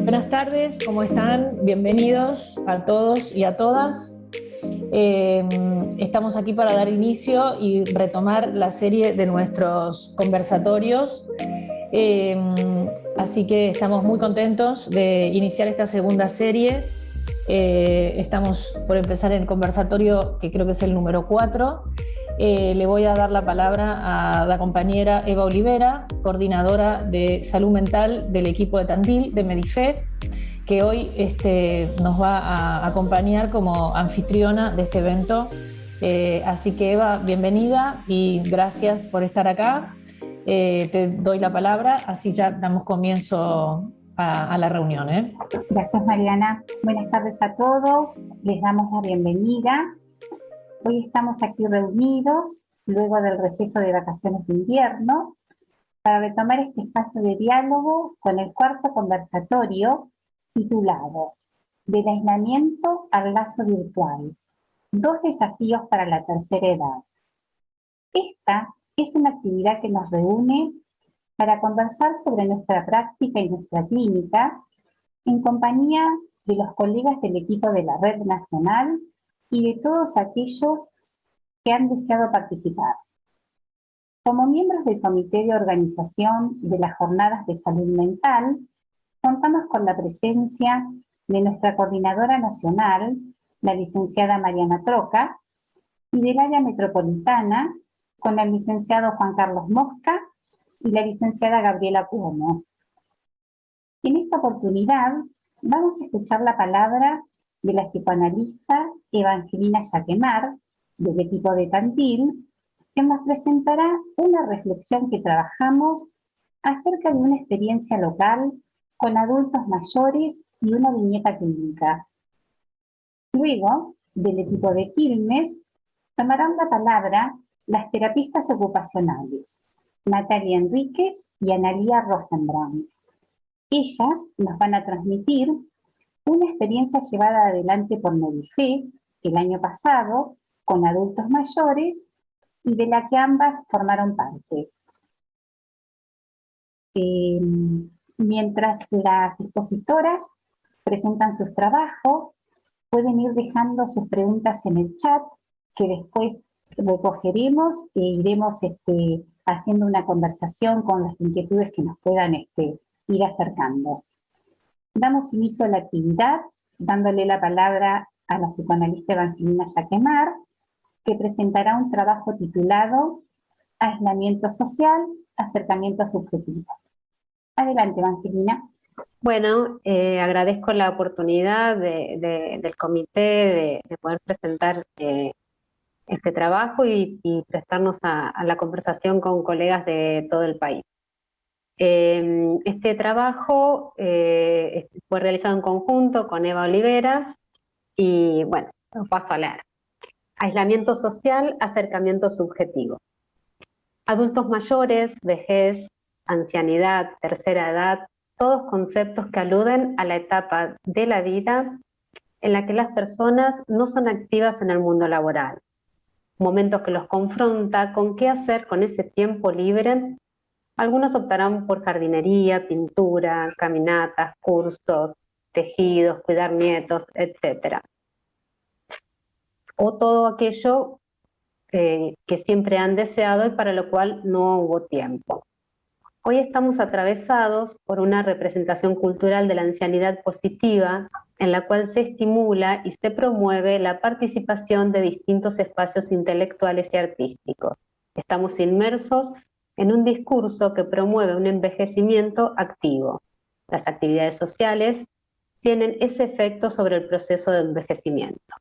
Buenas tardes, ¿cómo están? Bienvenidos a todos y a todas. Estamos aquí para dar inicio y retomar la serie de nuestros conversatorios. Eh, Así que estamos muy contentos de iniciar esta segunda serie. Estamos por empezar el conversatorio que creo que es el número 4. Le voy a dar la palabra a la compañera Eva Olivera, coordinadora de salud mental del equipo de Tandil, de Medife, que hoy nos va a acompañar como anfitriona de este evento. Así que Eva, bienvenida y gracias por estar acá. Te doy la palabra, así ya damos comienzo a la reunión. Gracias, Mariana. Buenas tardes a todos. Les damos la bienvenida. Hoy estamos aquí reunidos, luego del receso de vacaciones de invierno, para retomar este espacio de diálogo con el cuarto conversatorio titulado Del aislamiento al lazo virtual. Dos desafíos para la tercera edad. Esta es una actividad que nos reúne para conversar sobre nuestra práctica y nuestra clínica en compañía de los colegas del equipo de la Red Nacional y de todos aquellos que han deseado participar. Como miembros del Comité de Organización de las Jornadas de Salud Mental, contamos con la presencia de nuestra coordinadora nacional, la licenciada Mariana Troca, y del área metropolitana, con el licenciado Juan Carlos Mosca y la licenciada Gabriela Cuomo. En esta oportunidad vamos a escuchar la palabra de la psicoanalista Evangelina Yaquemar, del equipo de Tandil, que nos presentará una reflexión que trabajamos acerca de una experiencia local con adultos mayores y una viñeta clínica. Luego, del equipo de Quilmes, tomarán la palabra las terapistas ocupacionales, Natalia Enríquez y Analía Rosenbrand. Ellas nos van a transmitir una experiencia llevada adelante por Medife el año pasado con adultos mayores y de la que ambas formaron parte. Mientras las expositoras presentan sus trabajos, pueden ir dejando sus preguntas en el chat, que después recogeremos e iremos haciendo una conversación con las inquietudes que nos puedan ir acercando. Damos inicio a la actividad, dándole la palabra a la psicoanalista Evangelina Yaquemar, que presentará un trabajo titulado Aislamiento social, acercamiento subjetivo. Adelante, Evangelina. Bueno, agradezco la oportunidad del comité de poder presentar este trabajo y prestarnos a la conversación con colegas de todo el país. Este trabajo fue realizado en conjunto con Eva Olivera y bueno, lo paso a leer. Aislamiento social, acercamiento subjetivo. Adultos mayores, vejez, ancianidad, tercera edad, todos conceptos que aluden a la etapa de la vida en la que las personas no son activas en el mundo laboral. Momentos que los confronta con qué hacer con ese tiempo libre. Algunos optarán por jardinería, pintura, caminatas, cursos, tejidos, cuidar nietos, etc. O todo aquello que siempre han deseado y para lo cual no hubo tiempo. Hoy estamos atravesados por una representación cultural de la ancianidad positiva, en la cual se estimula y se promueve la participación de distintos espacios intelectuales y artísticos. Estamos inmersos en un discurso que promueve un envejecimiento activo. Las actividades sociales tienen ese efecto sobre el proceso de envejecimiento.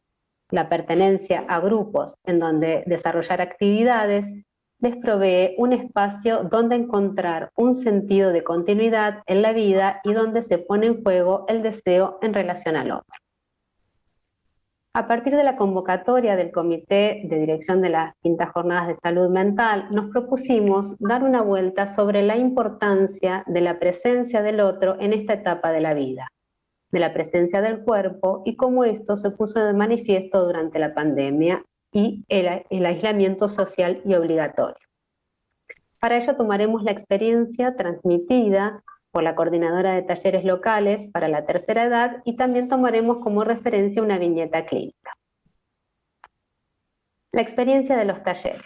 La pertenencia a grupos en donde desarrollar actividades les provee un espacio donde encontrar un sentido de continuidad en la vida y donde se pone en juego el deseo en relación al otro. A partir de la convocatoria del Comité de Dirección de las Quintas Jornadas de Salud Mental, nos propusimos dar una vuelta sobre la importancia de la presencia del otro en esta etapa de la vida, de la presencia del cuerpo y cómo esto se puso de manifiesto durante la pandemia y el aislamiento social y obligatorio. Para ello tomaremos la experiencia transmitida por la Coordinadora de Talleres Locales para la Tercera Edad, y también tomaremos como referencia una viñeta clínica. La experiencia de los talleres.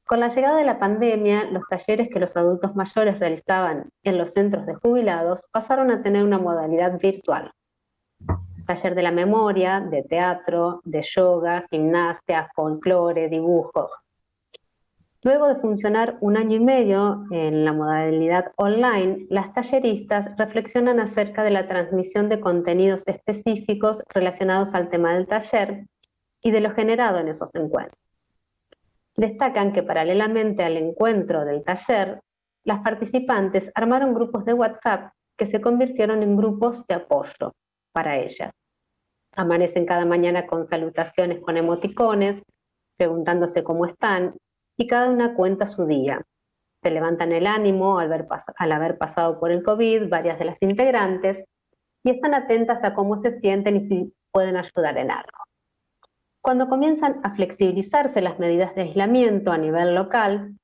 Con la llegada de la pandemia, los talleres que los adultos mayores realizaban en los centros de jubilados pasaron a tener una modalidad virtual. Taller de la memoria, de teatro, de yoga, gimnasia, folclore, dibujo. Luego de funcionar 1 año y medio en la modalidad online, las talleristas reflexionan acerca de la transmisión de contenidos específicos relacionados al tema del taller y de lo generado en esos encuentros. Destacan que paralelamente al encuentro del taller, las participantes armaron grupos de WhatsApp que se convirtieron en grupos de apoyo para ellas. Amanecen cada mañana con salutaciones con emoticones, preguntándose cómo están, y cada una cuenta su día. Se levantan el ánimo al haber pasado por el COVID varias de las integrantes, y están atentas a cómo se sienten y si pueden ayudar en algo. Cuando comienzan a flexibilizarse las medidas de aislamiento a nivel local,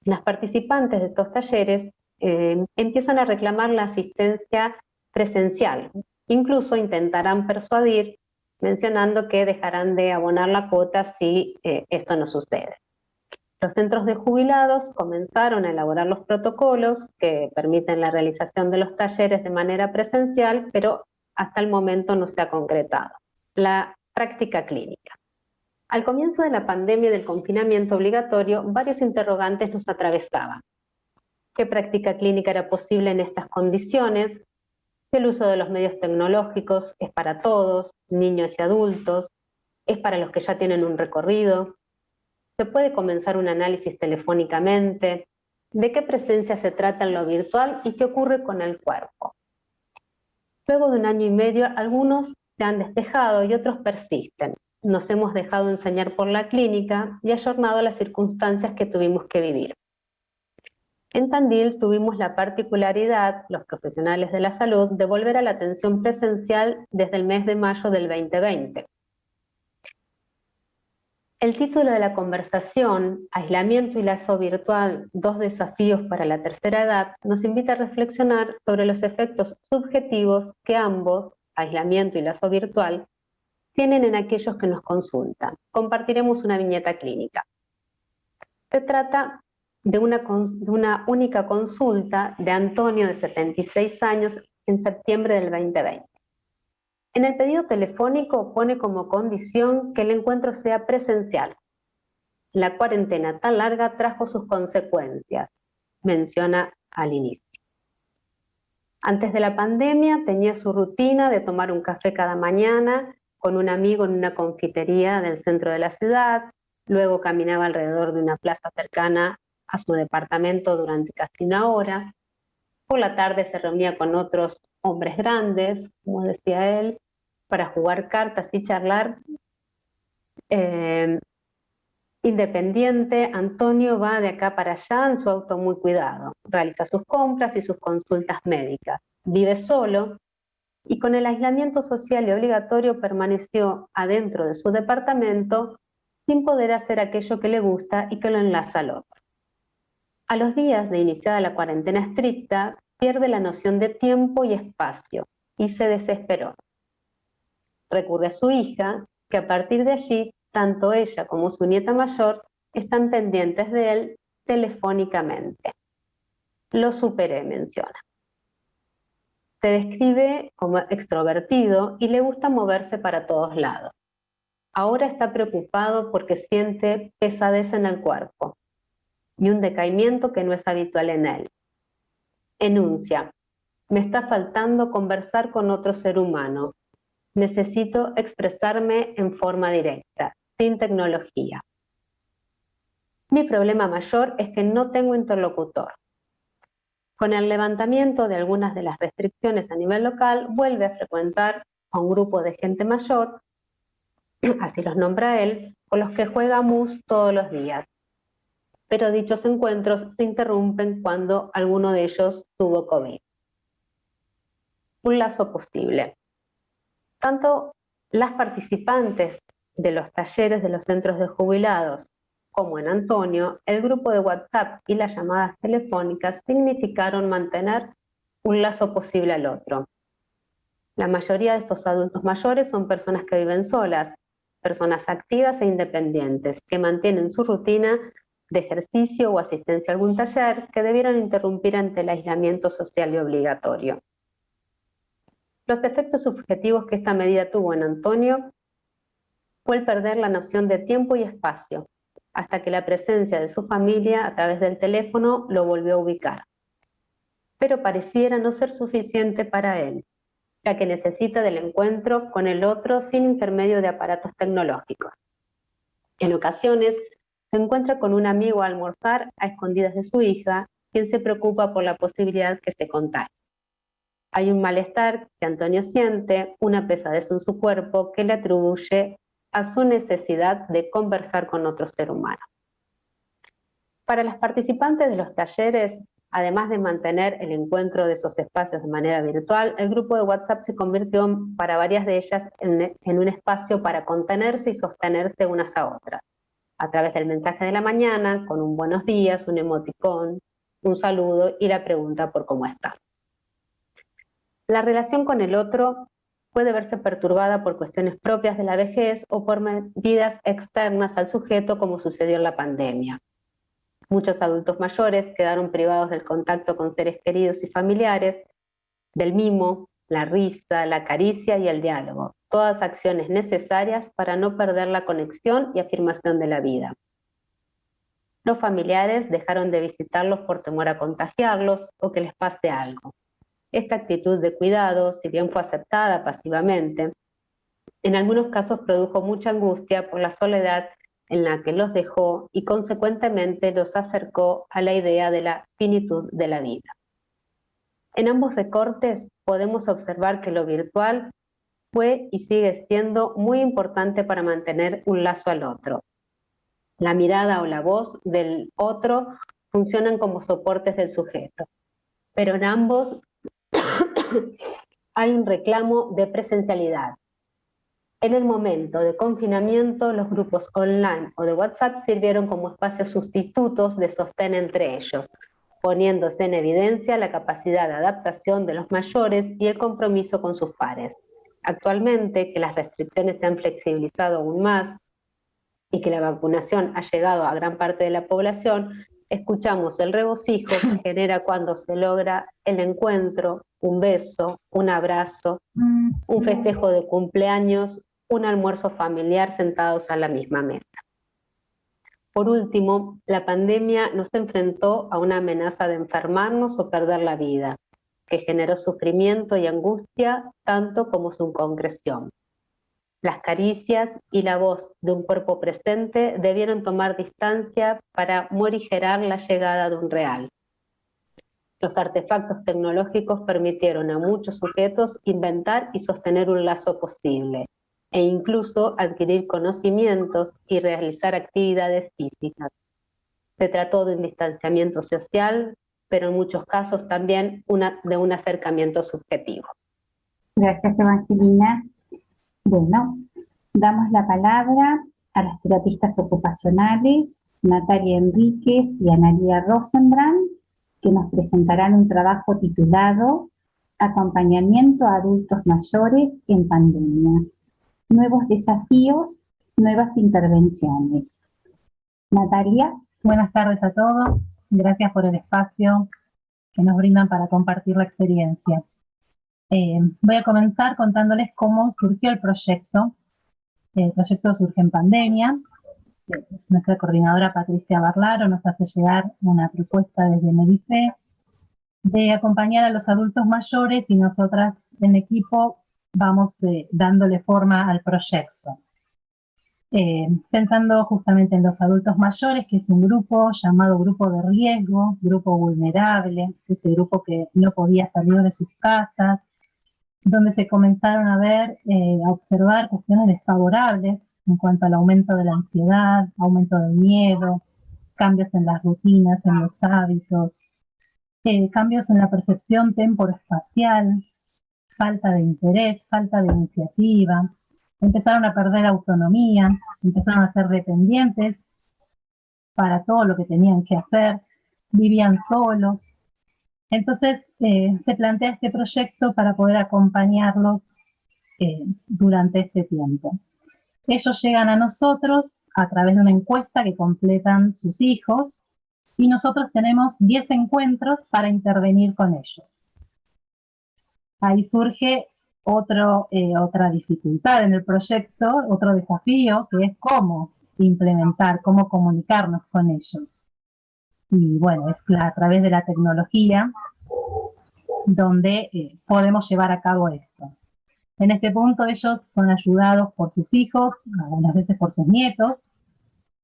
las participantes de estos talleres empiezan a reclamar la asistencia presencial. Incluso intentarán persuadir, mencionando que dejarán de abonar la cuota si esto no sucede. Los centros de jubilados comenzaron a elaborar los protocolos que permiten la realización de los talleres de manera presencial, pero hasta el momento no se ha concretado. La práctica clínica. Al comienzo de la pandemia y del confinamiento obligatorio, varios interrogantes nos atravesaban. ¿Qué práctica clínica era posible en estas condiciones? El uso de los medios tecnológicos es para todos, niños y adultos, es para los que ya tienen un recorrido. ¿Se puede comenzar un análisis telefónicamente? ¿De qué presencia se trata en lo virtual y qué ocurre con el cuerpo? Luego de 1 año y medio, algunos se han despejado y otros persisten. Nos hemos dejado enseñar por la clínica y ayornado a las circunstancias que tuvimos que vivir. En Tandil tuvimos la particularidad, los profesionales de la salud, de volver a la atención presencial desde el mes de mayo del 2020. El título de la conversación, Aislamiento y lazo virtual, 2 desafíos para la tercera edad, nos invita a reflexionar sobre los efectos subjetivos que ambos, aislamiento y lazo virtual, tienen en aquellos que nos consultan. Compartiremos una viñeta clínica. Se trata de una única consulta de Antonio, de 76 años, en septiembre del 2020. En el pedido telefónico pone como condición que el encuentro sea presencial. La cuarentena tan larga trajo sus consecuencias, menciona al inicio. Antes de la pandemia tenía su rutina de tomar un café cada mañana con un amigo en una confitería del centro de la ciudad, luego caminaba alrededor de una plaza cercana a su departamento durante casi 1 hora. Por la tarde se reunía con otros hombres grandes, como decía él, para jugar cartas y charlar. Independiente, Antonio va de acá para allá en su auto muy cuidado, realiza sus compras y sus consultas médicas, vive solo y con el aislamiento social y obligatorio permaneció adentro de su departamento sin poder hacer aquello que le gusta y que lo enlaza al otro. A los días de iniciada la cuarentena estricta, pierde la noción de tiempo y espacio y se desesperó. Recurre a su hija, que a partir de allí, tanto ella como su nieta mayor están pendientes de él telefónicamente. Lo superé, menciona. Se describe como extrovertido y le gusta moverse para todos lados. Ahora está preocupado porque siente pesadez en el cuerpo y un decaimiento que no es habitual en él. Enuncia: me está faltando conversar con otro ser humano. Necesito expresarme en forma directa, sin tecnología. Mi problema mayor es que no tengo interlocutor. Con el levantamiento de algunas de las restricciones a nivel local, vuelve a frecuentar a un grupo de gente mayor, así los nombra él, con los que juega mus todos los días. Pero dichos encuentros se interrumpen cuando alguno de ellos tuvo COVID. Un lazo posible. Tanto las participantes de los talleres de los centros de jubilados como en Antonio, el grupo de WhatsApp y las llamadas telefónicas significaron mantener un lazo posible al otro. La mayoría de estos adultos mayores son personas que viven solas, personas activas e independientes, que mantienen su rutina de ejercicio o asistencia a algún taller que debieron interrumpir ante el aislamiento social y obligatorio. Los efectos subjetivos que esta medida tuvo en Antonio fue el perder la noción de tiempo y espacio, hasta que la presencia de su familia a través del teléfono lo volvió a ubicar. Pero pareciera no ser suficiente para él, ya que necesita del encuentro con el otro sin intermedio de aparatos tecnológicos. En ocasiones se encuentra con un amigo a almorzar a escondidas de su hija, quien se preocupa por la posibilidad que se contagie. Hay un malestar que Antonio siente, una pesadez en su cuerpo que le atribuye a su necesidad de conversar con otro ser humano. Para las participantes de los talleres, además de mantener el encuentro de esos espacios de manera virtual, el grupo de WhatsApp se convirtió para varias de ellas en un espacio para contenerse y sostenerse unas a otras, a través del mensaje de la mañana, con un buenos días, un emoticón, un saludo y la pregunta por cómo está. La relación con el otro puede verse perturbada por cuestiones propias de la vejez o por medidas externas al sujeto, como sucedió en la pandemia. Muchos adultos mayores quedaron privados del contacto con seres queridos y familiares, del mimo, la risa, la caricia y el diálogo, todas acciones necesarias para no perder la conexión y afirmación de la vida. Los familiares dejaron de visitarlos por temor a contagiarlos o que les pase algo. Esta actitud de cuidado, si bien fue aceptada pasivamente, en algunos casos produjo mucha angustia por la soledad en la que los dejó y consecuentemente los acercó a la idea de la finitud de la vida. En ambos recortes podemos observar que lo virtual fue y sigue siendo muy importante para mantener un lazo al otro. La mirada o la voz del otro funcionan como soportes del sujeto, pero en ambos hay un reclamo de presencialidad. En el momento de confinamiento, los grupos online o de WhatsApp sirvieron como espacios sustitutos de sostén entre ellos, poniéndose en evidencia la capacidad de adaptación de los mayores y el compromiso con sus pares. Actualmente, que las restricciones se han flexibilizado aún más y que la vacunación ha llegado a gran parte de la población, escuchamos el regocijo que genera cuando se logra el encuentro, un beso, un abrazo, un festejo de cumpleaños, un almuerzo familiar sentados a la misma mesa. Por último, la pandemia nos enfrentó a una amenaza de enfermarnos o perder la vida, que generó sufrimiento y angustia tanto como su concreción. Las caricias y la voz de un cuerpo presente debieron tomar distancia para morigerar la llegada de un real. Los artefactos tecnológicos permitieron a muchos sujetos inventar y sostener un lazo posible, e incluso adquirir conocimientos y realizar actividades físicas. Se trató de un distanciamiento social, pero en muchos casos también de un acercamiento subjetivo. Gracias, Evangelina. Bueno, damos la palabra a las terapistas ocupacionales, Natalia Enríquez y Analía Rosenbrand, que nos presentarán un trabajo titulado Acompañamiento a adultos mayores en pandemia. Nuevos desafíos, nuevas intervenciones. Natalia. Buenas tardes a todos. Gracias por el espacio que nos brindan para compartir la experiencia. Voy a comenzar contándoles cómo surgió el proyecto. El proyecto surge en pandemia. Nuestra coordinadora Patricia Barlaro nos hace llegar una propuesta desde Medife de acompañar a los adultos mayores y nosotras en equipo vamos dándole forma al proyecto. Pensando justamente en los adultos mayores, que es un grupo llamado grupo de riesgo, grupo vulnerable, ese grupo que no podía salir de sus casas, donde se comenzaron a observar cuestiones desfavorables en cuanto al aumento de la ansiedad, aumento del miedo, cambios en las rutinas, en los hábitos, cambios en la percepción temporoespacial, falta de interés, falta de iniciativa, empezaron a perder autonomía, empezaron a ser dependientes para todo lo que tenían que hacer, vivían solos, Entonces se plantea este proyecto para poder acompañarlos durante este tiempo. Ellos llegan a nosotros a través de una encuesta que completan sus hijos y nosotros tenemos 10 encuentros para intervenir con ellos. Ahí surge otra dificultad en el proyecto, otro desafío, que es cómo implementar, cómo comunicarnos con ellos. Y bueno, es a través de la tecnología donde podemos llevar a cabo esto. En este punto ellos son ayudados por sus hijos, algunas veces por sus nietos,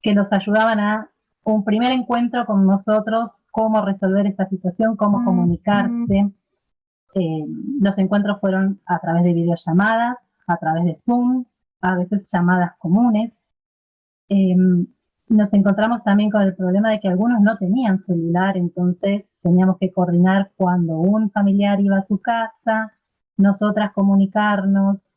que los ayudaban a un primer encuentro con nosotros, cómo resolver esta situación, cómo comunicarse. Los encuentros fueron a través de videollamadas, a través de Zoom, a veces llamadas comunes. Nos encontramos también con el problema de que algunos no tenían celular, entonces teníamos que coordinar cuando un familiar iba a su casa, nosotras comunicarnos.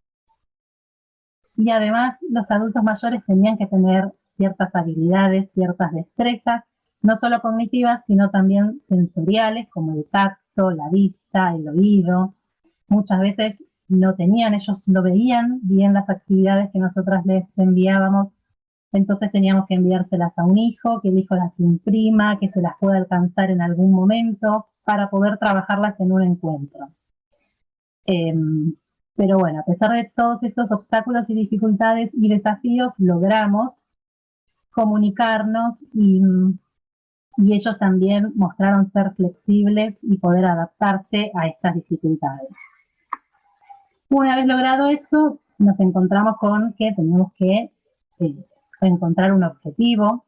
Y además los adultos mayores tenían que tener ciertas habilidades, ciertas destrezas, no solo cognitivas, sino también sensoriales, como el tacto, la vista, el oído. Muchas veces no tenían, ellos no veían bien las actividades que nosotras les enviábamos, entonces teníamos que enviárselas a un hijo, que el hijo las imprima, que se las pueda alcanzar en algún momento, para poder trabajarlas en un encuentro. Pero bueno, a pesar de todos estos obstáculos y dificultades y desafíos, logramos comunicarnos y ellos también mostraron ser flexibles y poder adaptarse a estas dificultades. Una vez logrado eso, nos encontramos con que teníamos que encontrar un objetivo,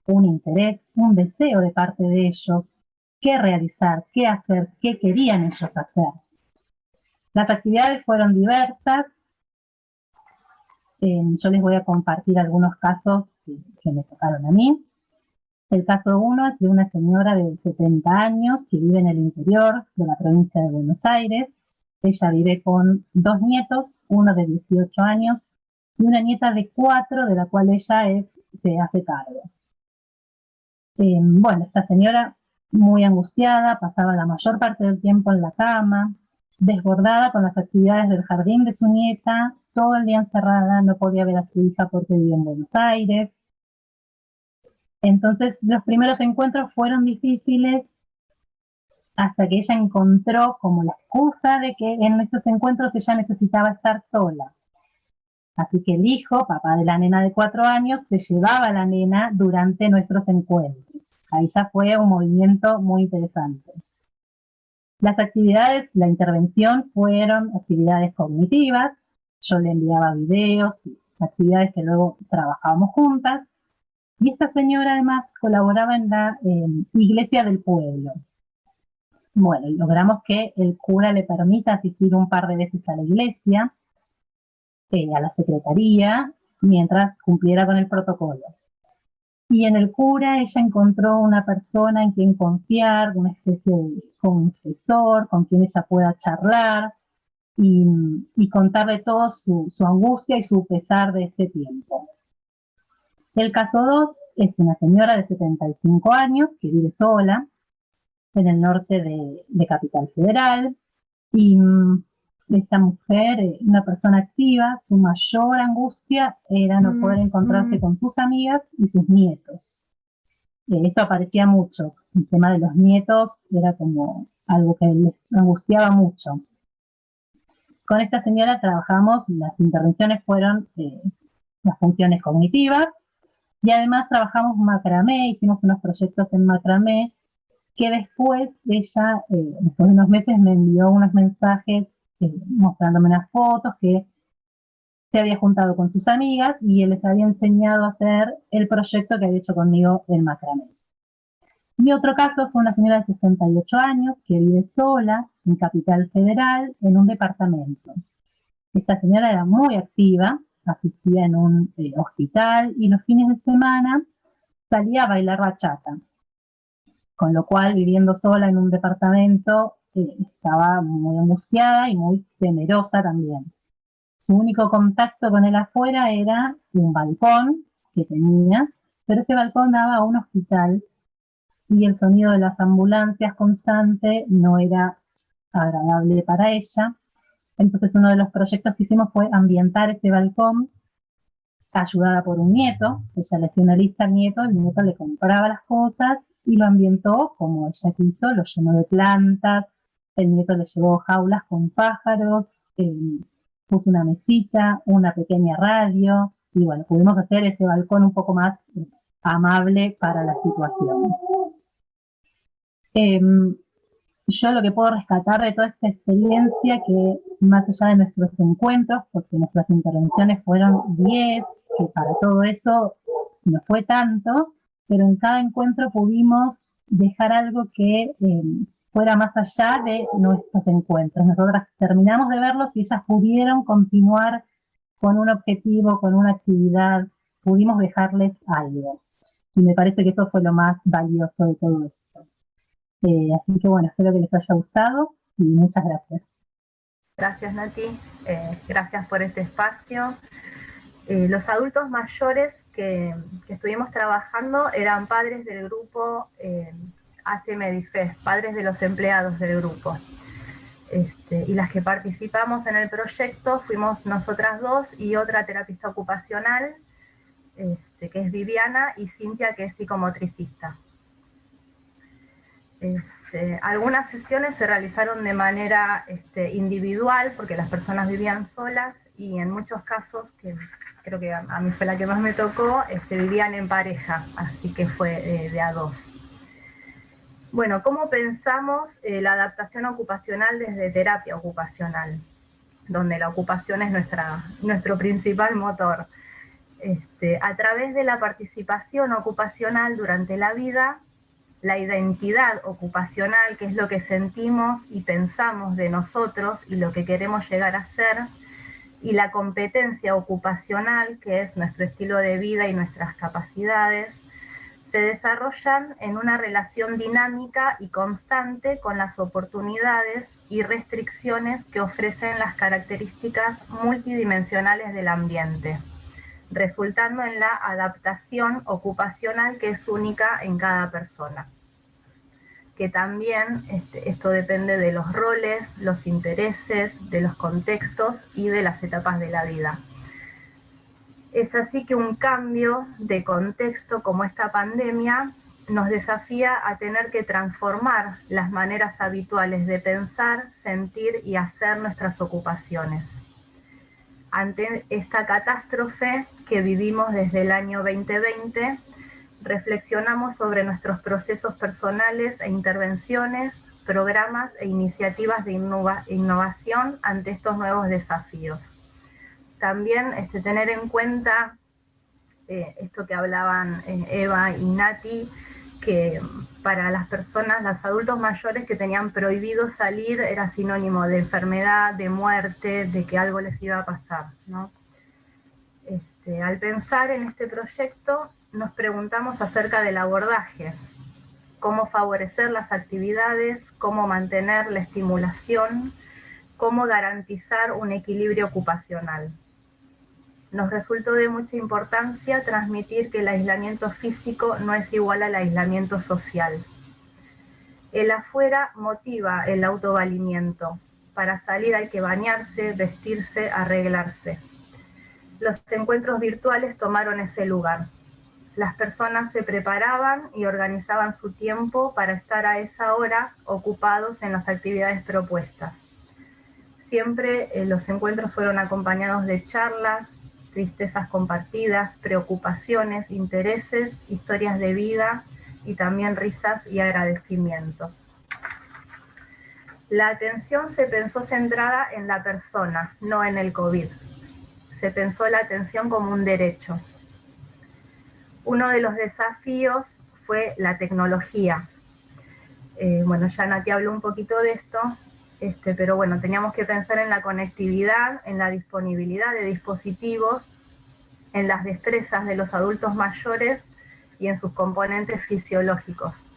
un interés, un deseo de parte de ellos, qué realizar, qué hacer, qué querían ellos hacer. Las actividades fueron diversas. Yo les voy a compartir algunos casos que me tocaron a mí. El caso 1 es de una señora de 70 años que vive en el interior de la provincia de Buenos Aires. Ella vive con 2 nietos, uno de 18 años y una nieta de 4, de la cual ella se hace cargo. Bueno, esta señora muy angustiada, pasaba la mayor parte del tiempo en la cama, desbordada con las actividades del jardín de su nieta, todo el día encerrada, no podía ver a su hija porque vivía en Buenos Aires. Entonces los primeros encuentros fueron difíciles hasta que ella encontró como la excusa de que en estos encuentros ella necesitaba estar sola. Así que el hijo, papá de la nena de 4 años, se llevaba a la nena durante nuestros encuentros. Ahí ya fue un movimiento muy interesante. Las actividades, la intervención fueron actividades cognitivas. Yo le enviaba videos, actividades que luego trabajábamos juntas. Y esta señora además colaboraba en la iglesia del pueblo. Bueno, logramos que el cura le permita asistir un par de veces a la iglesia, a la secretaría, mientras cumpliera con el protocolo. Y en el cura ella encontró una persona en quien confiar, una especie de confesor, con quien ella pueda charlar y contarle todo su angustia y su pesar de este tiempo. El caso 2 es una señora de 75 años que vive sola en el norte de Capital Federal y esta mujer, una persona activa, su mayor angustia era no poder encontrarse con sus amigas y sus nietos. Esto aparecía mucho, el tema de los nietos era como algo que les angustiaba mucho. Con esta señora trabajamos, las intervenciones fueron las funciones cognitivas y además trabajamos macramé, hicimos unos proyectos en macramé que después ella, después de unos meses, me envió unos mensajes mostrándome unas fotos que se había juntado con sus amigas y él les había enseñado a hacer el proyecto que había hecho conmigo en macramé. Y otro caso fue una señora de 68 años que vive sola en Capital Federal en un departamento. Esta señora era muy activa, asistía en un hospital y los fines de semana salía a bailar bachata. Con lo cual, viviendo sola en un departamento, estaba muy angustiada y muy temerosa también. Su único contacto con el afuera era un balcón que tenía, pero ese balcón daba a un hospital y el sonido de las ambulancias constante no era agradable para ella. Entonces uno de los proyectos que hicimos fue ambientar ese balcón, ayudada por un nieto. Ella le hacía una lista al nieto, el nieto le compraba las cosas y lo ambientó como ella quiso, lo llenó de plantas, el nieto le llevó jaulas con pájaros, puso una mesita, una pequeña radio, y bueno, pudimos hacer ese balcón un poco más amable para la situación. Yo lo que puedo rescatar de toda esta experiencia, que más allá de nuestros encuentros, porque nuestras intervenciones fueron 10, que para todo eso no fue tanto, pero en cada encuentro pudimos dejar algo que fuera más allá de nuestros encuentros. Nosotras terminamos de verlos y ellas pudieron continuar con un objetivo, con una actividad, pudimos dejarles algo. Y me parece que eso fue lo más valioso de todo esto. Así que bueno, espero que les haya gustado y muchas gracias. Gracias, Nati. Gracias por este espacio. Los adultos mayores que estuvimos trabajando eran padres del grupo ACMEDIFES, padres de los empleados del grupo. Y las que participamos en el proyecto fuimos nosotras dos y otra terapista ocupacional, que es Viviana, y Cintia, que es psicomotricista. Algunas sesiones se realizaron de manera individual, porque las personas vivían solas, y en muchos casos, que creo que a mí fue la que más me tocó, vivían en pareja, así que fue de a dos. Bueno, ¿cómo pensamos la adaptación ocupacional desde terapia ocupacional? Donde la ocupación es nuestro principal motor. A través de la participación ocupacional durante la vida, la identidad ocupacional, que es lo que sentimos y pensamos de nosotros y lo que queremos llegar a ser, y la competencia ocupacional, que es nuestro estilo de vida y nuestras capacidades, se desarrollan en una relación dinámica y constante con las oportunidades y restricciones que ofrecen las características multidimensionales del ambiente, resultando en la adaptación ocupacional que es única en cada persona. Que también esto depende de los roles, los intereses, de los contextos y de las etapas de la vida. Es así que un cambio de contexto como esta pandemia nos desafía a tener que transformar las maneras habituales de pensar, sentir y hacer nuestras ocupaciones. Ante esta catástrofe que vivimos desde el año 2020, reflexionamos sobre nuestros procesos personales e intervenciones, programas e iniciativas de innovación ante estos nuevos desafíos. También tener en cuenta esto que hablaban Eva y Nati, que para las personas, los adultos mayores que tenían prohibido salir era sinónimo de enfermedad, de muerte, de que algo les iba a pasar, ¿no? Al pensar en este proyecto, nos preguntamos acerca del abordaje, cómo favorecer las actividades, cómo mantener la estimulación, cómo garantizar un equilibrio ocupacional. Nos resultó de mucha importancia transmitir que el aislamiento físico no es igual al aislamiento social. El afuera motiva el autovalimiento. Para salir hay que bañarse, vestirse, arreglarse. Los encuentros virtuales tomaron ese lugar. Las personas se preparaban y organizaban su tiempo para estar a esa hora ocupados en las actividades propuestas. Siempre los encuentros fueron acompañados de charlas, tristezas compartidas, preocupaciones, intereses, historias de vida y también risas y agradecimientos. La atención se pensó centrada en la persona, no en el COVID. Se pensó la atención como un derecho. Uno de los desafíos fue la tecnología. Bueno, ya Nati habló un poquito de esto, pero bueno, teníamos que pensar en la conectividad, en la disponibilidad de dispositivos, en las destrezas de los adultos mayores y en sus componentes fisiológicos.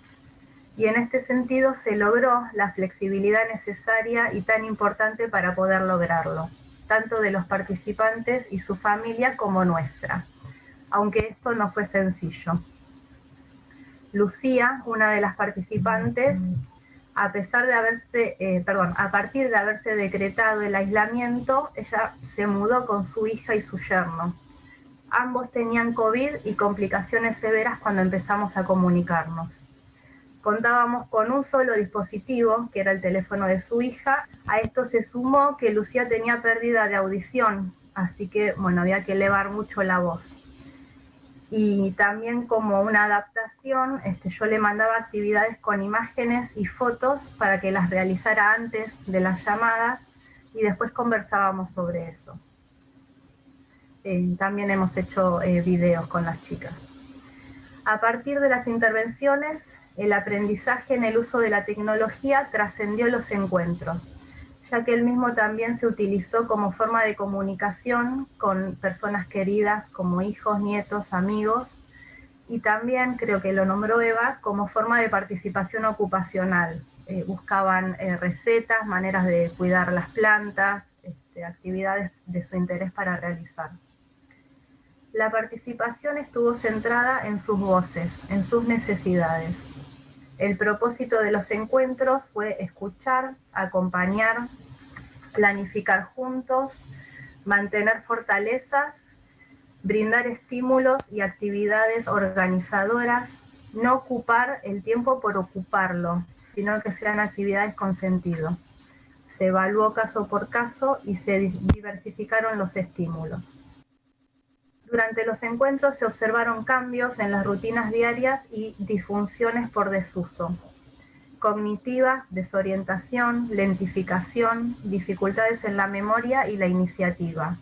Y en este sentido se logró la flexibilidad necesaria y tan importante para poder lograrlo, tanto de los participantes y su familia como nuestra, aunque esto no fue sencillo. Lucía, una de las participantes, a partir de haberse decretado el aislamiento, ella se mudó con su hija y su yerno. Ambos tenían COVID y complicaciones severas cuando empezamos a comunicarnos. Contábamos con un solo dispositivo, que era el teléfono de su hija. A esto se sumó que Lucía tenía pérdida de audición, así que bueno, había que elevar mucho la voz. Y también como una adaptación, yo le mandaba actividades con imágenes y fotos para que las realizara antes de las llamadas y después conversábamos sobre eso. También hemos hecho videos con las chicas. A partir de las intervenciones, el aprendizaje en el uso de la tecnología trascendió los encuentros, ya que el mismo también se utilizó como forma de comunicación con personas queridas como hijos, nietos, amigos, y también, creo que lo nombró Eva, como forma de participación ocupacional. Buscaban recetas, maneras de cuidar las plantas, actividades de su interés para realizar. La participación estuvo centrada en sus voces, en sus necesidades. El propósito de los encuentros fue escuchar, acompañar, planificar juntos, mantener fortalezas, brindar estímulos y actividades organizadoras, no ocupar el tiempo por ocuparlo, sino que sean actividades con sentido. Se evaluó caso por caso y se diversificaron los estímulos. Durante los encuentros se observaron cambios en las rutinas diarias y disfunciones por desuso. Cognitivas, desorientación, lentificación, dificultades en la memoria y la iniciativa.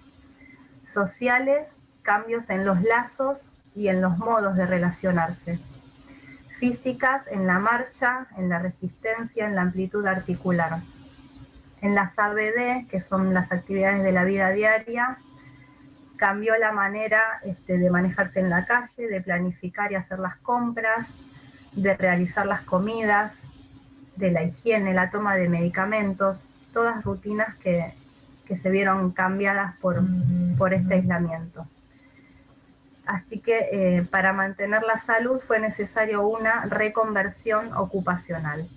Sociales, cambios en los lazos y en los modos de relacionarse. Físicas, en la marcha, en la resistencia, en la amplitud articular. En las ABD, que son las actividades de la vida diaria, cambió la manera de manejarse en la calle, de planificar y hacer las compras, de realizar las comidas, de la higiene, la toma de medicamentos, todas rutinas que se vieron cambiadas por este aislamiento. Así que para mantener la salud fue necesario una reconversión ocupacional.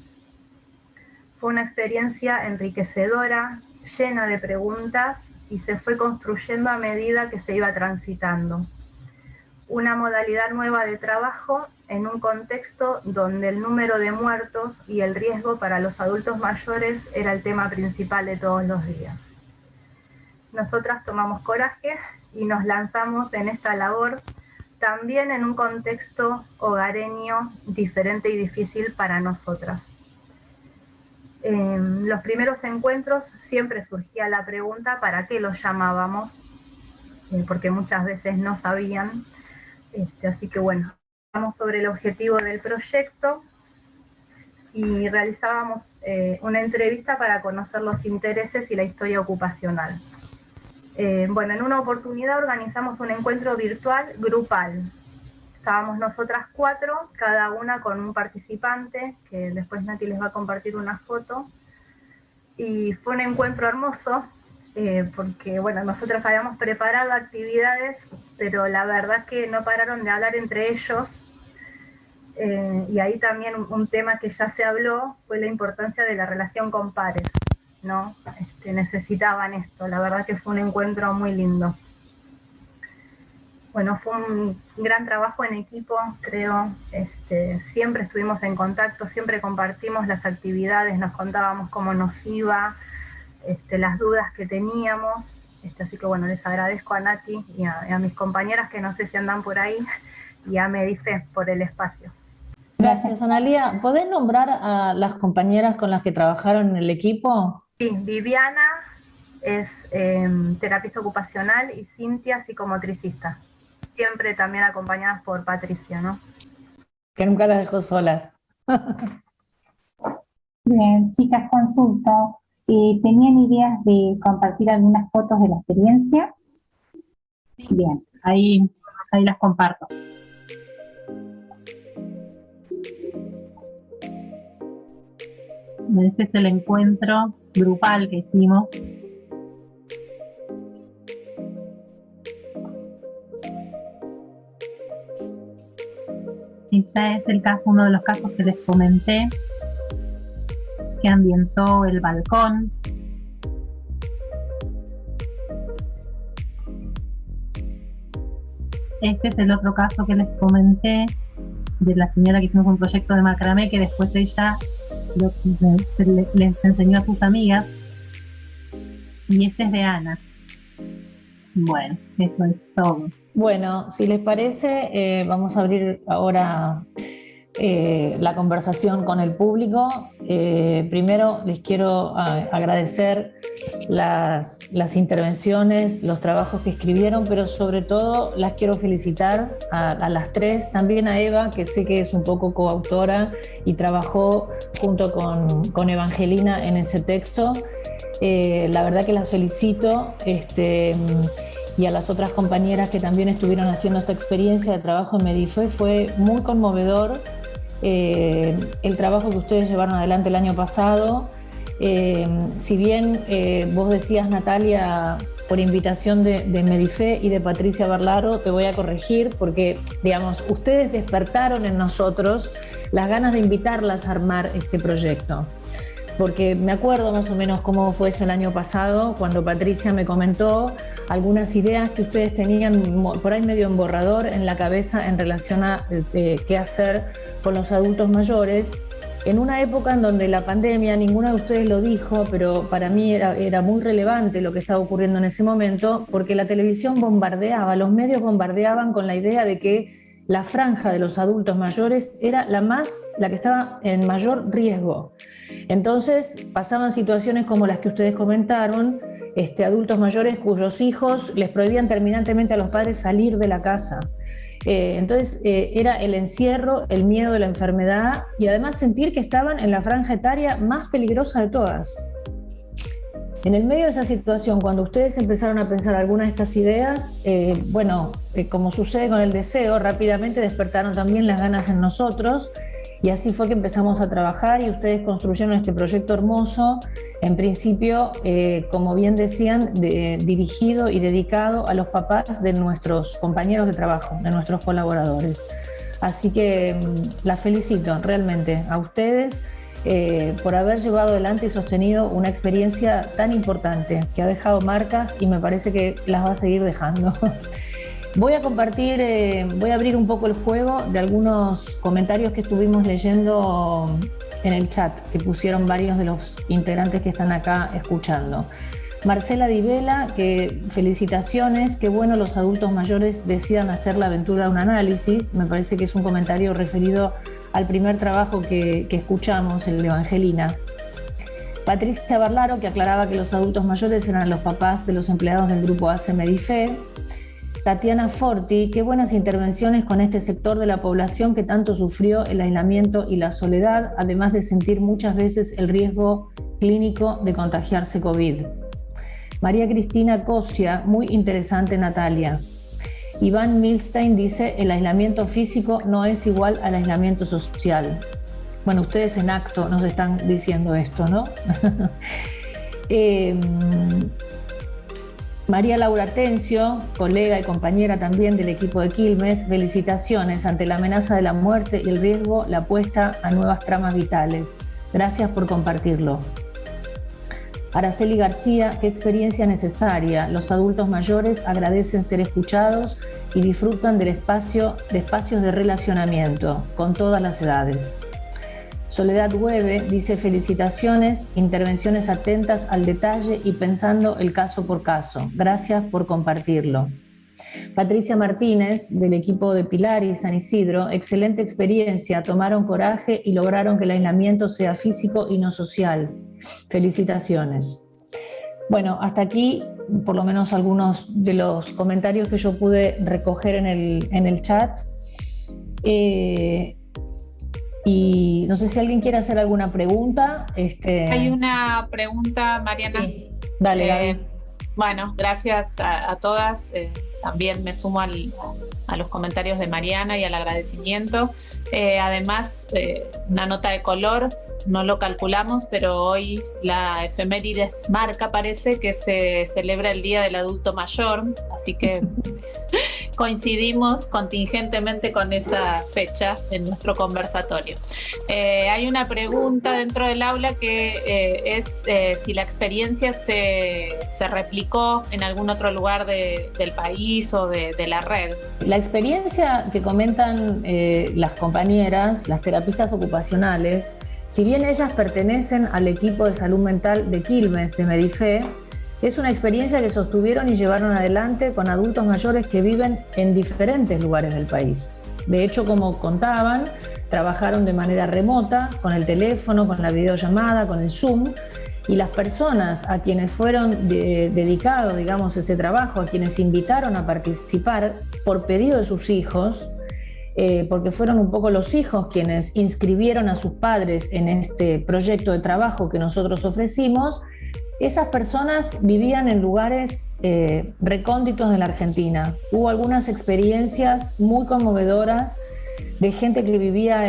Fue una experiencia enriquecedora, llena de preguntas, y se fue construyendo a medida que se iba transitando. Una modalidad nueva de trabajo en un contexto donde el número de muertos y el riesgo para los adultos mayores era el tema principal de todos los días. Nosotras tomamos coraje y nos lanzamos en esta labor, también en un contexto hogareño diferente y difícil para nosotras. En los primeros encuentros siempre surgía la pregunta ¿para qué los llamábamos? Porque muchas veces no sabían. Así que bueno, hablamos sobre el objetivo del proyecto y realizábamos una entrevista para conocer los intereses y la historia ocupacional. Bueno, en una oportunidad organizamos un encuentro virtual grupal. Estábamos nosotras 4, cada una con un participante, que después Nati les va a compartir una foto. Y fue un encuentro hermoso, porque bueno, nosotras habíamos preparado actividades, pero la verdad que no pararon de hablar entre ellos. Y ahí también un tema que ya se habló fue la importancia de la relación con pares, ¿no? Necesitaban esto, la verdad que fue un encuentro muy lindo. Bueno, fue un gran trabajo en equipo, creo. Siempre estuvimos en contacto, siempre compartimos las actividades, nos contábamos cómo nos iba, las dudas que teníamos. Así que bueno, les agradezco a Nati y a mis compañeras que no sé si andan por ahí, y a Medife por el espacio. Gracias, Analía. ¿Podés nombrar a las compañeras con las que trabajaron en el equipo? Sí, Viviana es terapista ocupacional y Cintia psicomotricista. Siempre también acompañadas por Patricia, ¿no? Que nunca las dejó solas. Bien, chicas, consulto. ¿Tenían ideas de compartir algunas fotos de la experiencia? Sí. Bien. Ahí las comparto. Este es el encuentro grupal que hicimos. Este es uno de los casos que les comenté, que ambientó El Balcón. Este es el otro caso que les comenté, de la señora que hicimos un proyecto de macramé, que después ella les enseñó a sus amigas. Y este es de Ana. Bueno, eso es todo. Bueno, si les parece, vamos a abrir ahora la conversación con el público. Primero les quiero agradecer las intervenciones, los trabajos que escribieron, pero sobre todo las quiero felicitar a las tres, también a Eva, que sé que es un poco coautora y trabajó junto con Evangelina en ese texto. La verdad que las felicito, y a las otras compañeras que también estuvieron haciendo esta experiencia de trabajo en Medife. Fue muy conmovedor el trabajo que ustedes llevaron adelante el año pasado. Si bien vos decías, Natalia, por invitación de Medife y de Patricia Barlaro, te voy a corregir porque, digamos, ustedes despertaron en nosotros las ganas de invitarlas a armar este proyecto. Porque me acuerdo más o menos cómo fue eso el año pasado, cuando Patricia me comentó algunas ideas que ustedes tenían por ahí medio en borrador en la cabeza en relación a qué hacer con los adultos mayores, en una época en donde la pandemia, ninguna de ustedes lo dijo, pero para mí era muy relevante lo que estaba ocurriendo en ese momento, porque la televisión bombardeaba, los medios bombardeaban con la idea de que la franja de los adultos mayores era la que estaba en mayor riesgo. Entonces pasaban situaciones como las que ustedes comentaron, adultos mayores cuyos hijos les prohibían terminantemente a los padres salir de la casa. Entonces era el encierro, el miedo de la enfermedad y además sentir que estaban en la franja etaria más peligrosa de todas. En el medio de esa situación, cuando ustedes empezaron a pensar algunas de estas ideas, como sucede con el deseo, rápidamente despertaron también las ganas en nosotros y así fue que empezamos a trabajar y ustedes construyeron este proyecto hermoso, en principio, como bien decían, dirigido y dedicado a los papás de nuestros compañeros de trabajo, de nuestros colaboradores. Así que las felicito realmente a ustedes por haber llevado adelante y sostenido una experiencia tan importante que ha dejado marcas y me parece que las va a seguir dejando. Voy a abrir un poco el juego de algunos comentarios que estuvimos leyendo en el chat, que pusieron varios de los integrantes que están acá escuchando. Marcela Di Vela, que felicitaciones, qué bueno los adultos mayores decidan hacer la aventura de un análisis. Me parece que es un comentario referido al primer trabajo que escuchamos, el de Evangelina. Patricia Barlaro, que aclaraba que los adultos mayores eran los papás de los empleados del grupo ACE Medife. Tatiana Forti, qué buenas intervenciones con este sector de la población que tanto sufrió el aislamiento y la soledad, además de sentir muchas veces el riesgo clínico de contagiarse COVID. María Cristina Cosia, muy interesante, Natalia. Iván Milstein dice, el aislamiento físico no es igual al aislamiento social. Bueno, ustedes en acto nos están diciendo esto, ¿no? María Laura Tencio, colega y compañera también del equipo de Quilmes, felicitaciones ante la amenaza de la muerte y el riesgo, la apuesta a nuevas tramas vitales. Gracias por compartirlo. Araceli García, qué experiencia necesaria. Los adultos mayores agradecen ser escuchados y disfrutan de espacios de relacionamiento con todas las edades. Soledad Hueve dice felicitaciones, intervenciones atentas al detalle y pensando el caso por caso. Gracias por compartirlo. Patricia Martínez, del equipo de Pilar y San Isidro, excelente experiencia, tomaron coraje y lograron que el aislamiento sea físico y no social. Felicitaciones. Bueno, hasta aquí por lo menos algunos de los comentarios que yo pude recoger en el chat. Y no sé si alguien quiere hacer alguna pregunta. Hay una pregunta, Mariana. Sí. Dale. Bueno, gracias a todas. También me sumo a los comentarios de Mariana y al agradecimiento. Además, una nota de color, no lo calculamos, pero hoy la efemérides marca, parece que se celebra el Día del Adulto Mayor, así que coincidimos contingentemente con esa fecha en nuestro conversatorio. Hay una pregunta dentro del aula que es si la experiencia se replicó en algún otro lugar del país o de la red. La experiencia que comentan las compañeras, las terapistas ocupacionales, si bien ellas pertenecen al equipo de salud mental de Quilmes, de Medife, es una experiencia que sostuvieron y llevaron adelante con adultos mayores que viven en diferentes lugares del país. De hecho, como contaban, trabajaron de manera remota, con el teléfono, con la videollamada, con el Zoom, y las personas a quienes fueron dedicados, digamos, ese trabajo, a quienes invitaron a participar por pedido de sus hijos, porque fueron un poco los hijos quienes inscribieron a sus padres en este proyecto de trabajo que nosotros ofrecimos. Esas personas vivían en lugares recónditos de la Argentina. Hubo algunas experiencias muy conmovedoras de gente que vivía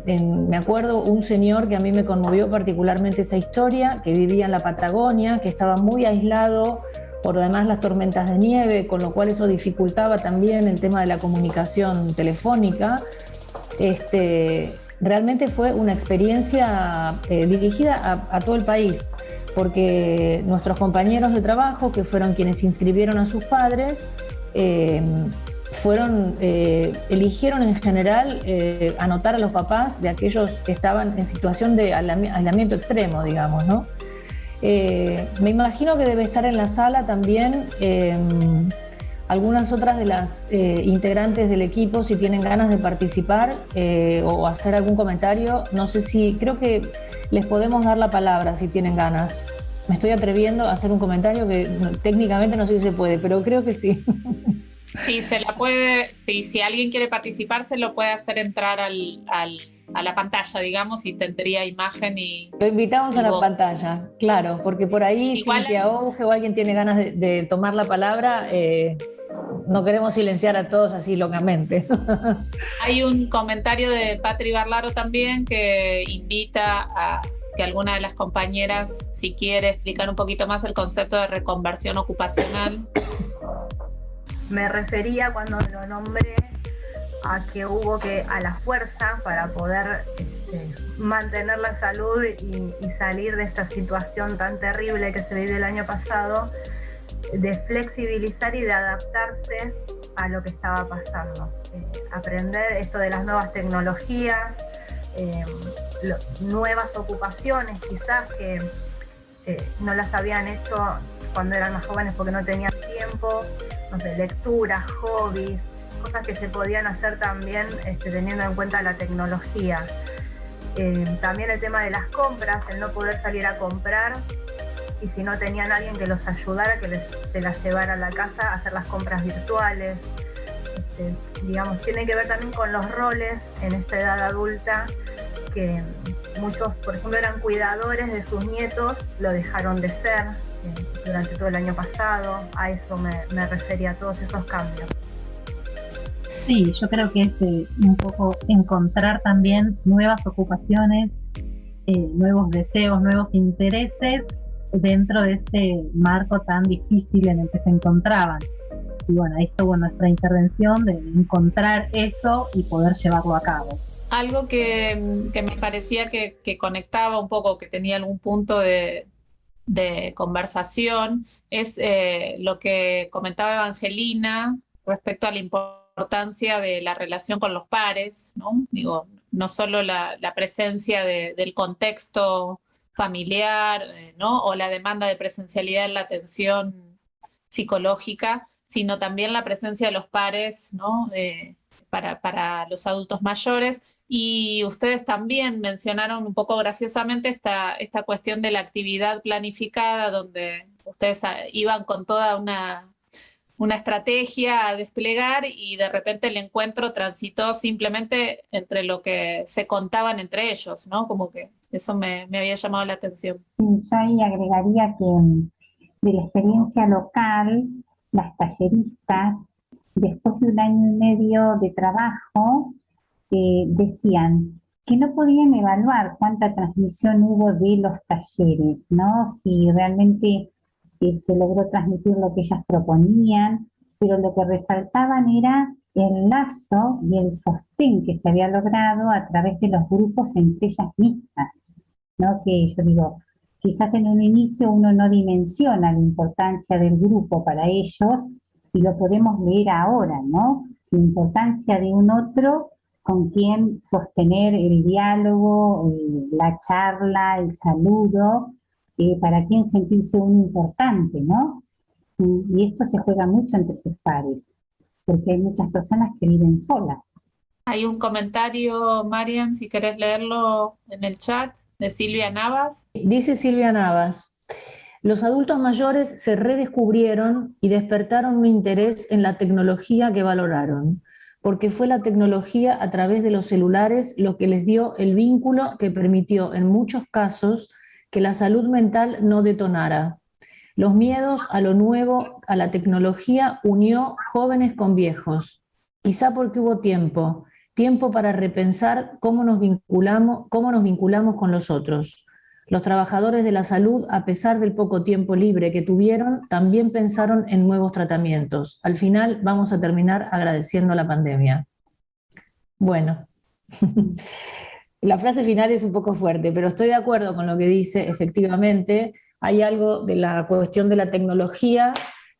me acuerdo un señor que a mí me conmovió particularmente esa historia, que vivía en la Patagonia, que estaba muy aislado por además las tormentas de nieve, con lo cual eso dificultaba también el tema de la comunicación telefónica. Realmente fue una experiencia dirigida a todo el país, porque nuestros compañeros de trabajo, que fueron quienes inscribieron a sus padres, eligieron en general anotar a los papás de aquellos que estaban en situación de aislamiento extremo, digamos, ¿no? Me imagino que debe estar en la sala también algunas otras de las integrantes del equipo, si tienen ganas de participar o hacer algún comentario. No sé si, creo que les podemos dar la palabra si tienen ganas. Me estoy atreviendo a hacer un comentario que técnicamente no sé si se puede, pero creo que sí. Sí, se la puede, si alguien quiere participar, se lo puede hacer entrar a la pantalla, digamos, y tendría imagen y... Lo invitamos y a la voz. Pantalla, claro, porque por ahí Igual Cintia Auge o alguien tiene ganas de tomar la palabra, no queremos silenciar a todos así locamente. Hay un comentario de Patri Barlaro también que invita a que alguna de las compañeras, si quiere explicar un poquito más el concepto de reconversión ocupacional. Me refería cuando lo nombré a que hubo que a la fuerza para poder mantener la salud y salir de esta situación tan terrible que se vivió el año pasado, de flexibilizar y de adaptarse a lo que estaba pasando. Aprender esto de las nuevas tecnologías, nuevas ocupaciones quizás que no las habían hecho cuando eran más jóvenes porque no tenían tiempo, no sé, lecturas, hobbies, cosas que se podían hacer también teniendo en cuenta la tecnología. También el tema de las compras, el no poder salir a comprar y si no tenían alguien que los ayudara, que se las llevara a la casa a hacer las compras virtuales. Digamos, tiene que ver también con los roles en esta edad adulta, que muchos, por ejemplo, eran cuidadores de sus nietos, lo dejaron de ser durante todo el año pasado. A eso me refería, a todos esos cambios. Sí, yo creo que es un poco encontrar también nuevas ocupaciones, nuevos deseos, nuevos intereses dentro de este marco tan difícil en el que se encontraban. Y bueno, ahí estuvo nuestra intervención de encontrar eso y poder llevarlo a cabo. Algo que me parecía que conectaba un poco, que tenía algún punto de conversación, es lo que comentaba Evangelina respecto a la importancia de la relación con los pares, ¿no? Digo, no solo la presencia del contexto familiar, ¿no? O la demanda de presencialidad en la atención psicológica, sino también la presencia de los pares, ¿no? Para los adultos mayores. Y ustedes también mencionaron un poco graciosamente esta cuestión de la actividad planificada, donde ustedes iban con toda una estrategia a desplegar y de repente el encuentro transitó simplemente entre lo que se contaban entre ellos, ¿no? Como que eso me había llamado la atención. Yo ahí agregaría que de la experiencia local, las talleristas, después de 1 año y medio de trabajo, decían que no podían evaluar cuánta transmisión hubo de los talleres, ¿no? Si realmente se logró transmitir lo que ellas proponían, pero lo que resaltaban era el lazo y el sostén que se había logrado a través de los grupos entre ellas mismas, ¿no? Que yo digo, quizás en un inicio uno no dimensiona la importancia del grupo para ellos y lo podemos leer ahora, ¿no? La importancia de un otro con quien sostener el diálogo, la charla, el saludo, para quien sentirse uno importante, ¿no? Y esto se juega mucho entre sus pares, porque hay muchas personas que viven solas. Hay un comentario, Marian, si querés leerlo en el chat, de Silvia Navas. Dice Silvia Navas: los adultos mayores se redescubrieron y despertaron un interés en la tecnología que valoraron, porque fue la tecnología a través de los celulares lo que les dio el vínculo que permitió en muchos casos que la salud mental no detonara. Los miedos a lo nuevo, a la tecnología, unió jóvenes con viejos, quizá porque hubo tiempo para repensar cómo nos vinculamos con los otros. Los trabajadores de la salud, a pesar del poco tiempo libre que tuvieron, también pensaron en nuevos tratamientos. Al final vamos a terminar agradeciendo la pandemia. Bueno, la frase final es un poco fuerte, pero estoy de acuerdo con lo que dice. Efectivamente, hay algo de la cuestión de la tecnología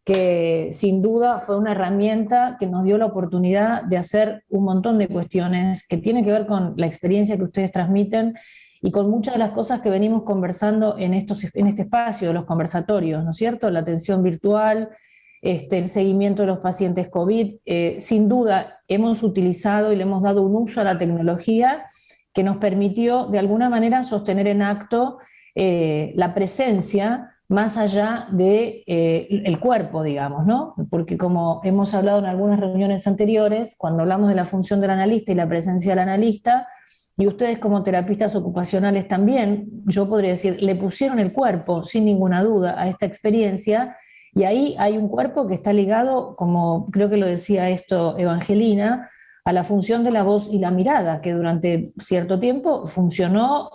que sin duda fue una herramienta que nos dio la oportunidad de hacer un montón de cuestiones que tienen que ver con la experiencia que ustedes transmiten y con muchas de las cosas que venimos conversando en este espacio de los conversatorios, ¿no es cierto? La atención virtual, el seguimiento de los pacientes COVID. Sin duda hemos utilizado y le hemos dado un uso a la tecnología que nos permitió de alguna manera sostener en acto la presencia más allá de el cuerpo, digamos, ¿no? Porque como hemos hablado en algunas reuniones anteriores, cuando hablamos de la función del analista y la presencia del analista, y ustedes como terapistas ocupacionales también, yo podría decir, le pusieron el cuerpo, sin ninguna duda, a esta experiencia, y ahí hay un cuerpo que está ligado, como creo que lo decía esto Evangelina, a la función de la voz y la mirada, que durante cierto tiempo funcionó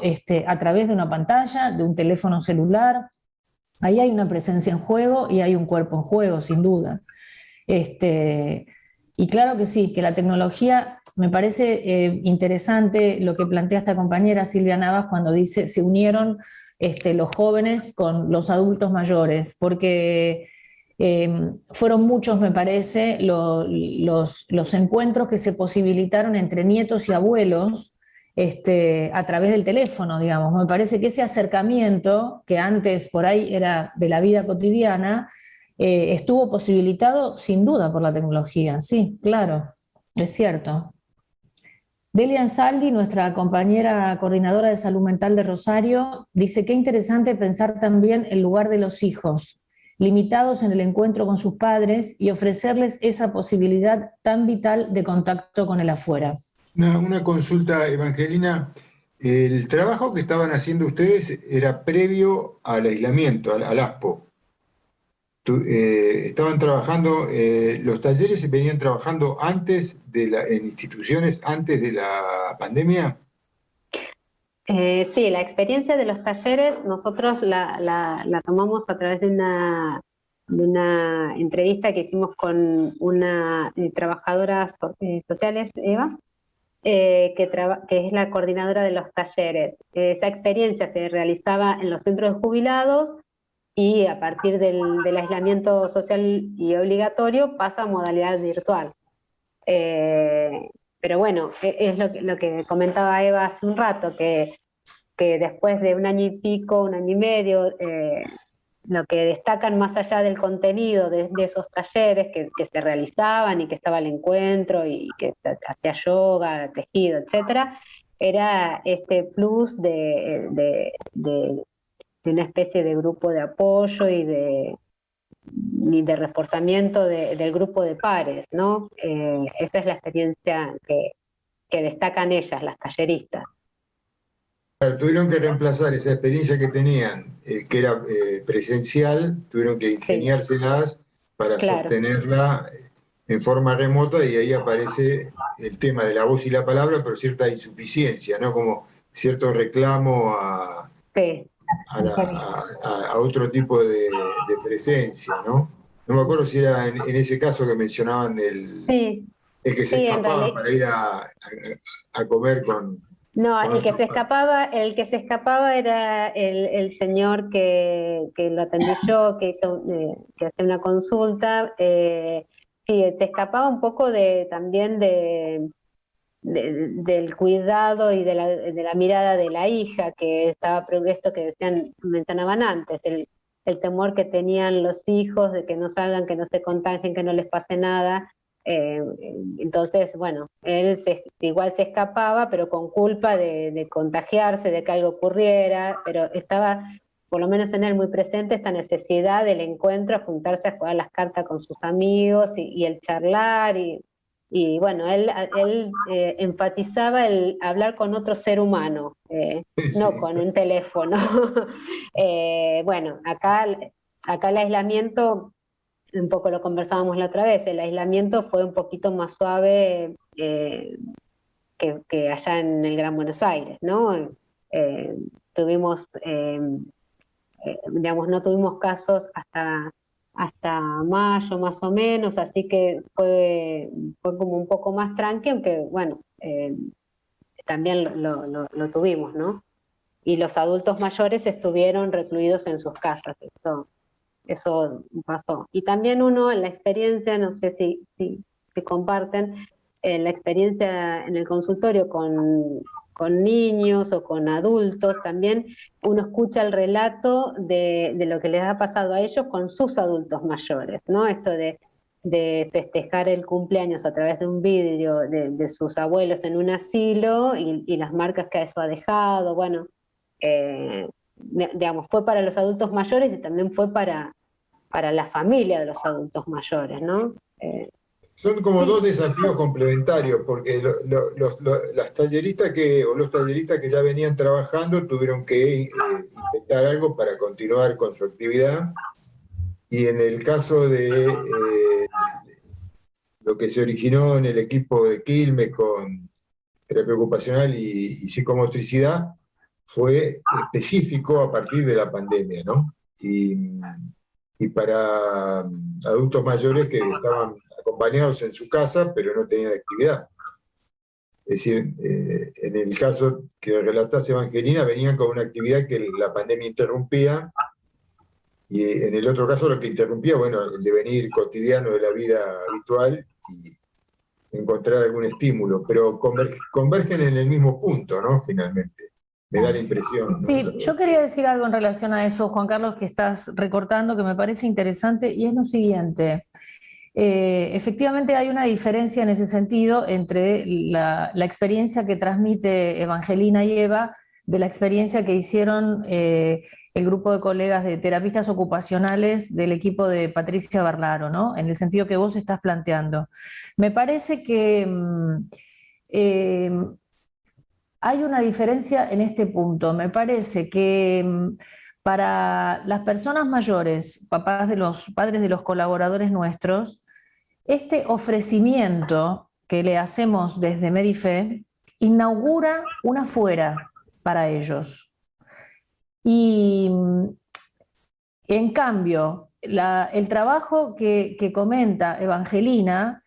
a través de una pantalla, de un teléfono celular. Ahí hay una presencia en juego y hay un cuerpo en juego, sin duda. Y claro que sí, que la tecnología, me parece interesante lo que plantea esta compañera Silvia Navas cuando dice se unieron los jóvenes con los adultos mayores, porque fueron muchos, me parece, los encuentros que se posibilitaron entre nietos y abuelos, a través del teléfono, digamos. Me parece que ese acercamiento, que antes por ahí era de la vida cotidiana, estuvo posibilitado sin duda por la tecnología. Sí, claro, es cierto. Delia Ansaldi, nuestra compañera coordinadora de salud mental de Rosario, dice: qué interesante pensar también el lugar de los hijos, limitados en el encuentro con sus padres, y ofrecerles esa posibilidad tan vital de contacto con el afuera. Una consulta, Evangelina. El trabajo que estaban haciendo ustedes era previo al aislamiento, al ASPO. Estaban trabajando, los talleres se venían trabajando antes en instituciones, antes de la pandemia. Sí, la experiencia de los talleres nosotros la tomamos a través de una entrevista que hicimos con una trabajadora sociales, Eva, que es la coordinadora de los talleres. Esa experiencia se realizaba en los centros de jubilados y a partir del aislamiento social y obligatorio pasa a modalidad virtual. Pero bueno, es lo que comentaba Eva hace un rato, que después de un año y pico, un año y medio, lo que destacan más allá del contenido de esos talleres que se realizaban y que estaba el encuentro y que hacía yoga, tejido, etcétera, era este plus de una especie de grupo de apoyo y de reforzamiento del grupo de pares, ¿no? Esa es la experiencia que destacan ellas, las talleristas. Tuvieron que reemplazar esa experiencia que tenían, que era presencial, tuvieron que ingeniárselas para sostenerla en forma remota, y ahí aparece el tema de la voz y la palabra, pero cierta insuficiencia, ¿no? Como cierto reclamo a otro tipo de presencia, ¿no? No me acuerdo si era en ese caso que mencionaban el que se escapaba para ir a comer con... No, el que se escapaba era el señor que lo atendí yo, que hacía una consulta. Sí, se escapaba un poco también del cuidado y de la mirada de la hija, que estaba, esto que mencionaban antes, el temor que tenían los hijos de que no salgan, que no se contagien, que no les pase nada. Entonces, bueno, él igual se escapaba, pero con culpa de contagiarse, de que algo ocurriera, pero estaba, por lo menos en él, muy presente esta necesidad del encuentro, juntarse a jugar las cartas con sus amigos y el charlar, y bueno, él enfatizaba el hablar con otro ser humano, no con un teléfono. Bueno, acá el aislamiento, un poco lo conversábamos la otra vez, el aislamiento fue un poquito más suave que allá en el Gran Buenos Aires, ¿no? Tuvimos, digamos, no tuvimos casos hasta mayo más o menos, así que fue como un poco más tranqui, aunque bueno, también lo tuvimos, ¿no? Y los adultos mayores estuvieron recluidos en sus casas, eso pasó. Y también uno, en la experiencia, no sé si comparten, la experiencia en el consultorio con niños o con adultos, también uno escucha el relato de lo que les ha pasado a ellos con sus adultos mayores, ¿no? Esto de festejar el cumpleaños a través de un vidrio de sus abuelos en un asilo y las marcas que eso ha dejado, bueno, digamos, fue para los adultos mayores y también fue para la familia de los adultos mayores, ¿no? Son como dos desafíos complementarios, porque las talleristas los talleristas que ya venían trabajando tuvieron que intentar algo para continuar con su actividad, y en el caso de lo que se originó en el equipo de Quilmes con terapia ocupacional y psicomotricidad, fue específico a partir de la pandemia, ¿no? Y para adultos mayores que estaban acompañados en su casa, pero no tenían actividad. Es decir, en el caso que relatase Evangelina, venían con una actividad que la pandemia interrumpía, y en el otro caso lo que interrumpía, bueno, el devenir cotidiano de la vida habitual y encontrar algún estímulo, pero convergen en el mismo punto, ¿no? Finalmente. Me da la impresión, ¿no? Sí, yo quería decir algo en relación a eso, Juan Carlos, que estás recortando, que me parece interesante, y es lo siguiente. Efectivamente hay una diferencia en ese sentido entre la experiencia que transmite Evangelina y Eva de la experiencia que hicieron el grupo de colegas de terapistas ocupacionales del equipo de Patricia Barlaro, ¿no? En el sentido que vos estás planteando. Me parece que hay una diferencia en este punto. Me parece que para las personas mayores, padres de los colaboradores nuestros, este ofrecimiento que le hacemos desde Medife inaugura una fuera para ellos. Y en cambio, el trabajo que comenta Evangelina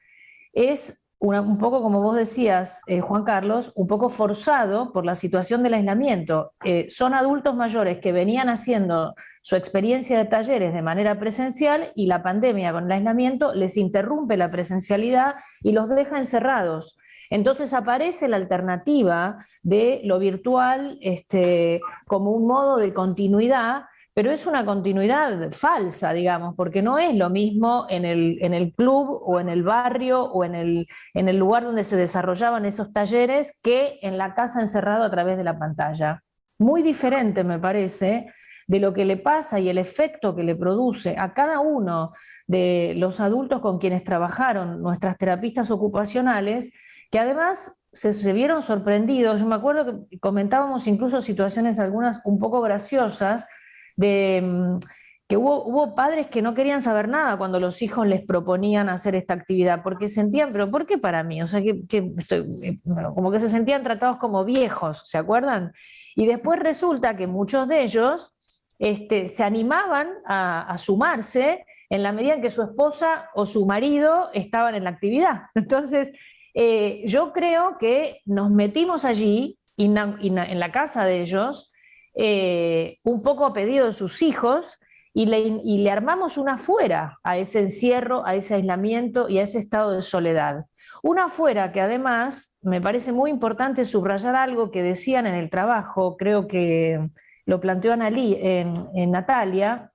es un poco, como vos decías, Juan Carlos, un poco forzado por la situación del aislamiento. Son adultos mayores que venían haciendo su experiencia de talleres de manera presencial y la pandemia con el aislamiento les interrumpe la presencialidad y los deja encerrados. Entonces aparece la alternativa de lo virtual como un modo de continuidad, pero es una continuidad falsa, digamos, porque no es lo mismo en el club o en el barrio o en el lugar donde se desarrollaban esos talleres que en la casa encerrado a través de la pantalla. Muy diferente, me parece, de lo que le pasa y el efecto que le produce a cada uno de los adultos con quienes trabajaron nuestras terapistas ocupacionales, que además se vieron sorprendidos. Yo me acuerdo que comentábamos incluso situaciones algunas un poco graciosas, de que hubo padres que no querían saber nada cuando los hijos les proponían hacer esta actividad, porque sentían, pero ¿por qué para mí? O sea, como que se sentían tratados como viejos, ¿se acuerdan? Y después resulta que muchos de ellos se animaban a sumarse en la medida en que su esposa o su marido estaban en la actividad. Entonces, yo creo que nos metimos allí, en la casa de ellos, un poco a pedido de sus hijos, y le armamos una fuera a ese encierro, a ese aislamiento y a ese estado de soledad. Una fuera que además me parece muy importante subrayar algo que decían en el trabajo, creo que lo planteó en Natalia,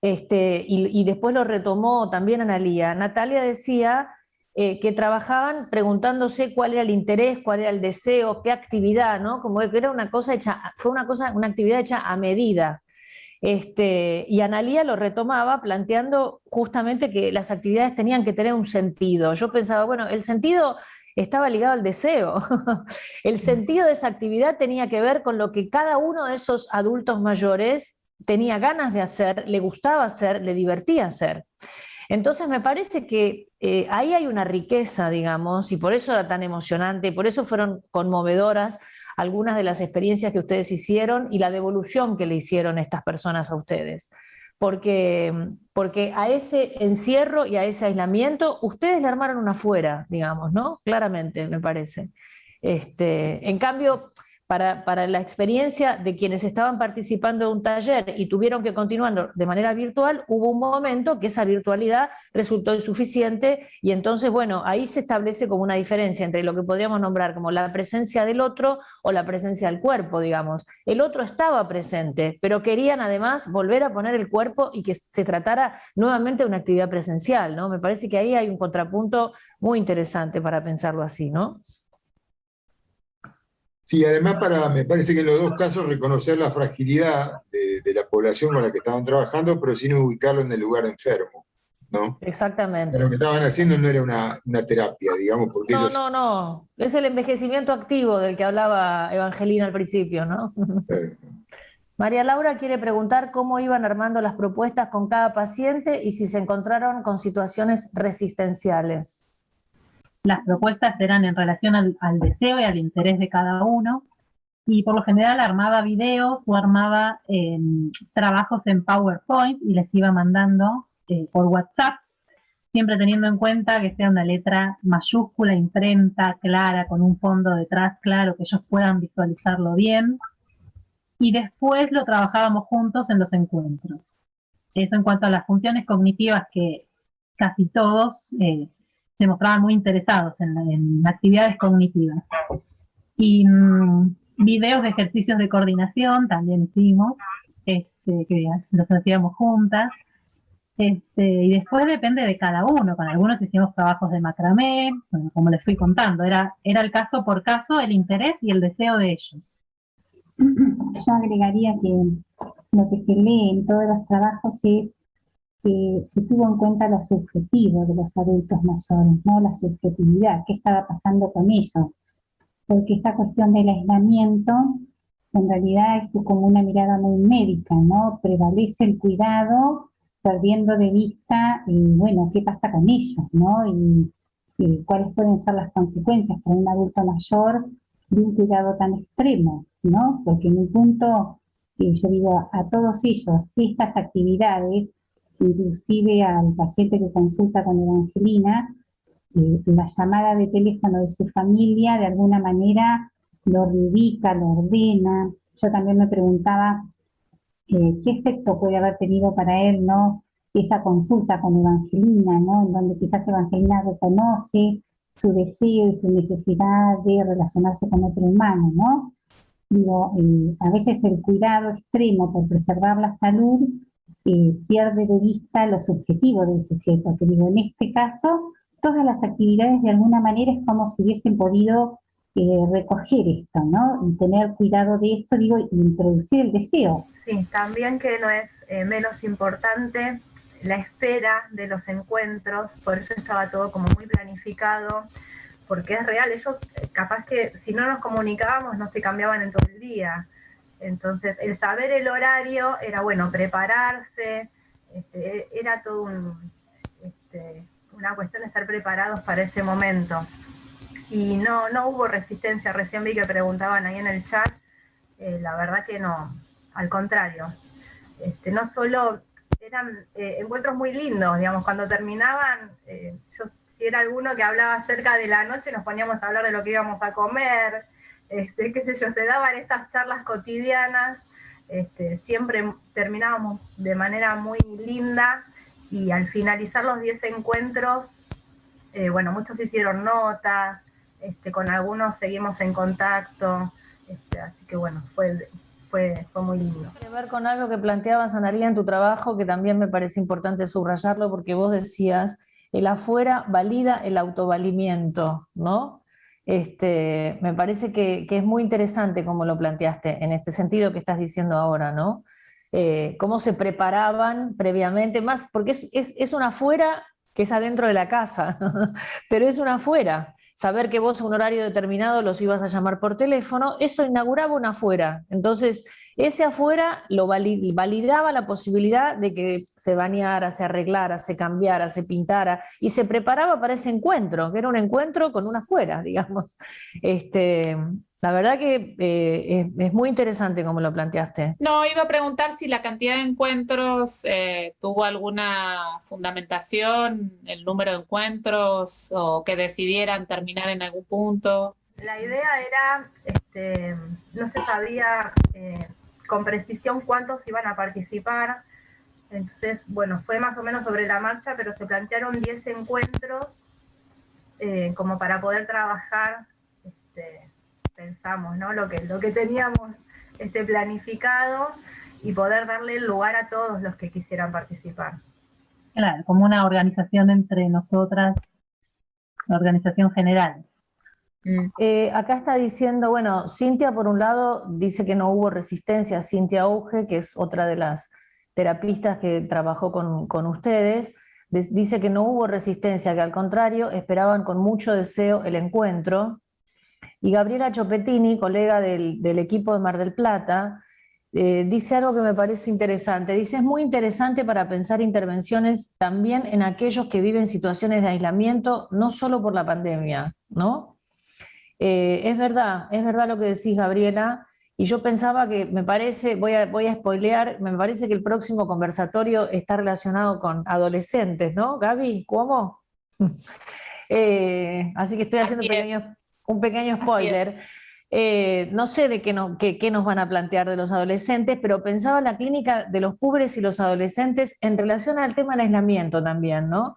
y después lo retomó también Analía. Natalia decía que trabajaban preguntándose cuál era el interés, cuál era el deseo, qué actividad, ¿no? Como que era una cosa hecha, una actividad hecha a medida. Y Analía lo retomaba planteando justamente que las actividades tenían que tener un sentido. Yo pensaba, bueno, el sentido estaba ligado al deseo. El sentido de esa actividad tenía que ver con lo que cada uno de esos adultos mayores tenía ganas de hacer, le gustaba hacer, le divertía hacer. Entonces me parece que ahí hay una riqueza, digamos, y por eso era tan emocionante, y por eso fueron conmovedoras algunas de las experiencias que ustedes hicieron y la devolución que le hicieron estas personas a ustedes. Porque a ese encierro y a ese aislamiento, ustedes le armaron una fuera, digamos, ¿no? Claramente, me parece. En cambio, para la experiencia de quienes estaban participando de un taller y tuvieron que continuar de manera virtual, hubo un momento que esa virtualidad resultó insuficiente y entonces, bueno, ahí se establece como una diferencia entre lo que podríamos nombrar como la presencia del otro o la presencia del cuerpo, digamos. El otro estaba presente, pero querían además volver a poner el cuerpo y que se tratara nuevamente de una actividad presencial, ¿no? Me parece que ahí hay un contrapunto muy interesante para pensarlo así, ¿no? Sí, además me parece que en los dos casos reconocer la fragilidad de la población con la que estaban trabajando, pero sin ubicarlo en el lugar enfermo, ¿no? Exactamente. Lo que estaban haciendo no era una terapia, digamos, porque ellos... No, es el envejecimiento activo del que hablaba Evangelina al principio, ¿no? María Laura quiere preguntar cómo iban armando las propuestas con cada paciente y si se encontraron con situaciones resistenciales. Las propuestas eran en relación al deseo y al interés de cada uno, y por lo general armaba videos o armaba trabajos en PowerPoint y les iba mandando por WhatsApp, siempre teniendo en cuenta que sea una letra mayúscula, imprenta, clara, con un fondo detrás claro, que ellos puedan visualizarlo bien, y después lo trabajábamos juntos en los encuentros. Eso en cuanto a las funciones cognitivas, que casi todos se mostraban muy interesados en actividades cognitivas. Y videos de ejercicios de coordinación también hicimos, que los hacíamos juntas. Y después depende de cada uno, con algunos hicimos trabajos de macramé, bueno, como les fui contando, era el caso por caso, el interés y el deseo de ellos. Yo agregaría que lo que se lee en todos los trabajos es que se tuvo en cuenta lo subjetivo de los adultos mayores, ¿no? La subjetividad, qué estaba pasando con ellos. Porque esta cuestión del aislamiento en realidad es como una mirada muy médica, ¿no? Prevalece el cuidado, perdiendo de vista, bueno, qué pasa con ellos, ¿no? Y cuáles pueden ser las consecuencias para un adulto mayor de un cuidado tan extremo, ¿no? Porque en un punto, yo digo a todos ellos, estas actividades, inclusive al paciente que consulta con Evangelina, la llamada de teléfono de su familia de alguna manera lo reubica, lo ordena. Yo también me preguntaba qué efecto puede haber tenido para él, ¿no? Esa consulta con Evangelina, ¿no? En donde quizás Evangelina reconoce su deseo y su necesidad de relacionarse con otro humano, ¿no? Digo, a veces el cuidado extremo por preservar la salud pierde de vista lo subjetivo del sujeto, que digo, en este caso, todas las actividades de alguna manera es como si hubiesen podido recoger esto, ¿no? Y tener cuidado de esto, digo, y introducir el deseo. Sí, también que no es menos importante la espera de los encuentros, por eso estaba todo como muy planificado, porque es real, ellos capaz que si no nos comunicábamos no se cambiaban en todo el día. Entonces, el saber el horario era, bueno, prepararse, era todo una cuestión de estar preparados para ese momento. Y no hubo resistencia, recién vi que preguntaban ahí en el chat, la verdad que no, al contrario. No solo eran encuentros muy lindos, digamos, cuando terminaban, si era alguno que hablaba cerca de la noche, nos poníamos a hablar de lo que íbamos a comer, qué sé yo, se daban estas charlas cotidianas, siempre terminábamos de manera muy linda, y al finalizar los 10 encuentros, bueno, muchos hicieron notas, con algunos seguimos en contacto, así que bueno, fue muy lindo. Tiene que ver con algo que planteabas, Analía, en tu trabajo, que también me parece importante subrayarlo, porque vos decías, el afuera valida el autovalimiento, ¿no? Me parece que es muy interesante cómo lo planteaste, en este sentido que estás diciendo ahora, ¿no? Cómo se preparaban previamente, más porque es un afuera que es adentro de la casa, pero es un afuera. Saber que vos a un horario determinado los ibas a llamar por teléfono, eso inauguraba un afuera. Entonces, ese afuera lo validaba la posibilidad de que se bañara, se arreglara, se cambiara, se pintara, y se preparaba para ese encuentro, que era un encuentro con un afuera, digamos. La verdad que es muy interesante como lo planteaste. No, iba a preguntar si la cantidad de encuentros tuvo alguna fundamentación, el número de encuentros, o que decidieran terminar en algún punto. La idea era, no se sabía con precisión cuántos iban a participar, entonces, bueno, fue más o menos sobre la marcha, pero se plantearon 10 encuentros como para poder trabajar, pensamos, ¿no? Lo que teníamos planificado, y poder darle lugar a todos los que quisieran participar. Claro, como una organización entre nosotras, la organización general. Acá está diciendo, bueno, Cintia por un lado dice que no hubo resistencia, Cintia Auge, que es otra de las terapistas que trabajó con ustedes, dice que no hubo resistencia, que al contrario esperaban con mucho deseo el encuentro. Y Gabriela Chopettini, colega del equipo de Mar del Plata, dice algo que me parece interesante. Dice, es muy interesante para pensar intervenciones también en aquellos que viven situaciones de aislamiento, no solo por la pandemia, ¿no? Es verdad lo que decís, Gabriela, y yo pensaba que, me parece, voy a spoilear, me parece que el próximo conversatorio está relacionado con adolescentes, ¿no, Gaby? ¿Cómo? Así que estoy haciendo un pequeño spoiler. No sé de qué nos van a plantear de los adolescentes, pero pensaba en la clínica de los púberes y los adolescentes en relación al tema del aislamiento también, ¿no?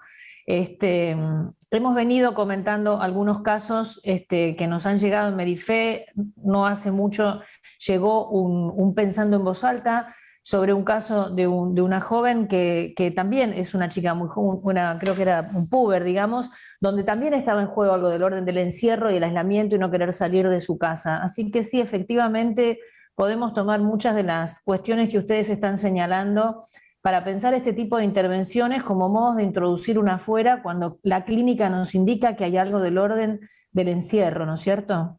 Hemos venido comentando algunos casos que nos han llegado en Medife. No hace mucho llegó un Pensando en Voz Alta sobre un caso de una joven que también es una chica muy joven, creo que era un puber, digamos, donde también estaba en juego algo del orden del encierro y el aislamiento y no querer salir de su casa. Así que sí, efectivamente, podemos tomar muchas de las cuestiones que ustedes están señalando para pensar este tipo de intervenciones como modos de introducir una afuera cuando la clínica nos indica que hay algo del orden del encierro, ¿no es cierto?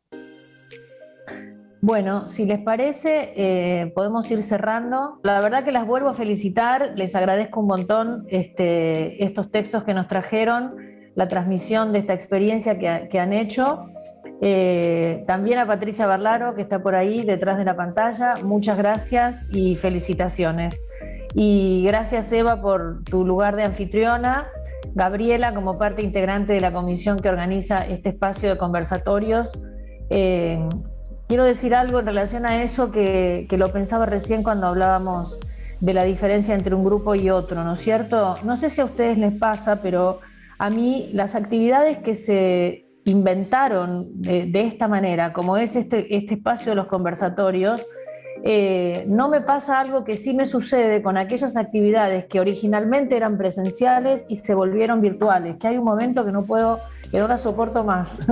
Bueno, si les parece, podemos ir cerrando. La verdad que las vuelvo a felicitar, les agradezco un montón estos textos que nos trajeron, la transmisión de esta experiencia que han hecho. También a Patricia Barlaro, que está por ahí detrás de la pantalla, muchas gracias y felicitaciones. Y gracias, Eva, por tu lugar de anfitriona, Gabriela como parte integrante de la comisión que organiza este espacio de conversatorios. Quiero decir algo en relación a eso que lo pensaba recién cuando hablábamos de la diferencia entre un grupo y otro, ¿no es cierto? No sé si a ustedes les pasa, pero a mí las actividades que se inventaron de esta manera, como es este espacio de los conversatorios, no me pasa algo que sí me sucede con aquellas actividades que originalmente eran presenciales y se volvieron virtuales, que hay un momento que no las soporto más,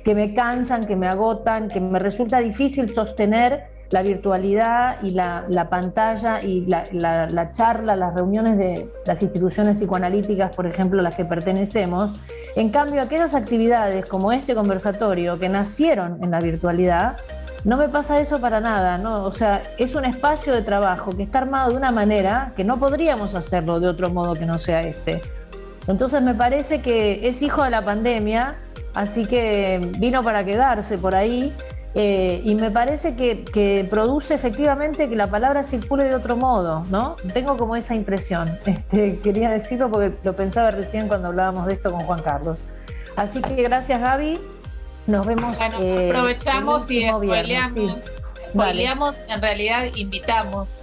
que me cansan, que me agotan, que me resulta difícil sostener la virtualidad y la pantalla y la charla, las reuniones de las instituciones psicoanalíticas, por ejemplo, a las que pertenecemos. En cambio, aquellas actividades como este conversatorio que nacieron en la virtualidad, no me pasa eso para nada, ¿no? O sea, es un espacio de trabajo que está armado de una manera que no podríamos hacerlo de otro modo que no sea este. Entonces me parece que es hijo de la pandemia, así que vino para quedarse por ahí. Y me parece que produce efectivamente que la palabra circule de otro modo, ¿no? Tengo como esa impresión. Quería decirlo porque lo pensaba recién cuando hablábamos de esto con Juan Carlos. Así que gracias, Gaby. Nos vemos. Bueno, aprovechamos y spoileamos, sí. en realidad invitamos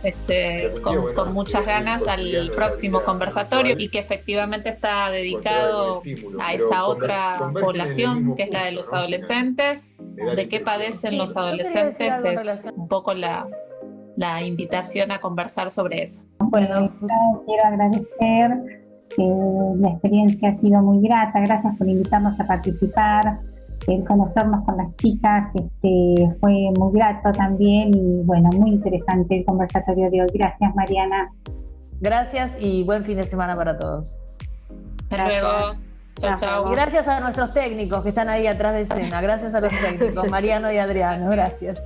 con muchas ganas al próximo conversatorio, y que efectivamente está dedicado a esa otra población que es la de los adolescentes, de qué padecen los adolescentes. Es un poco la invitación a conversar sobre eso. Bueno, quiero agradecer, la experiencia ha sido muy grata, gracias por invitarnos a participar. El conocernos con las chicas fue muy grato también, y bueno, muy interesante el conversatorio de hoy. Gracias, Mariana. Gracias y buen fin de semana para todos. Hasta luego. Chao, chao. Y gracias a nuestros técnicos que están ahí atrás de escena. Gracias a los técnicos, Mariano y Adriano. Gracias.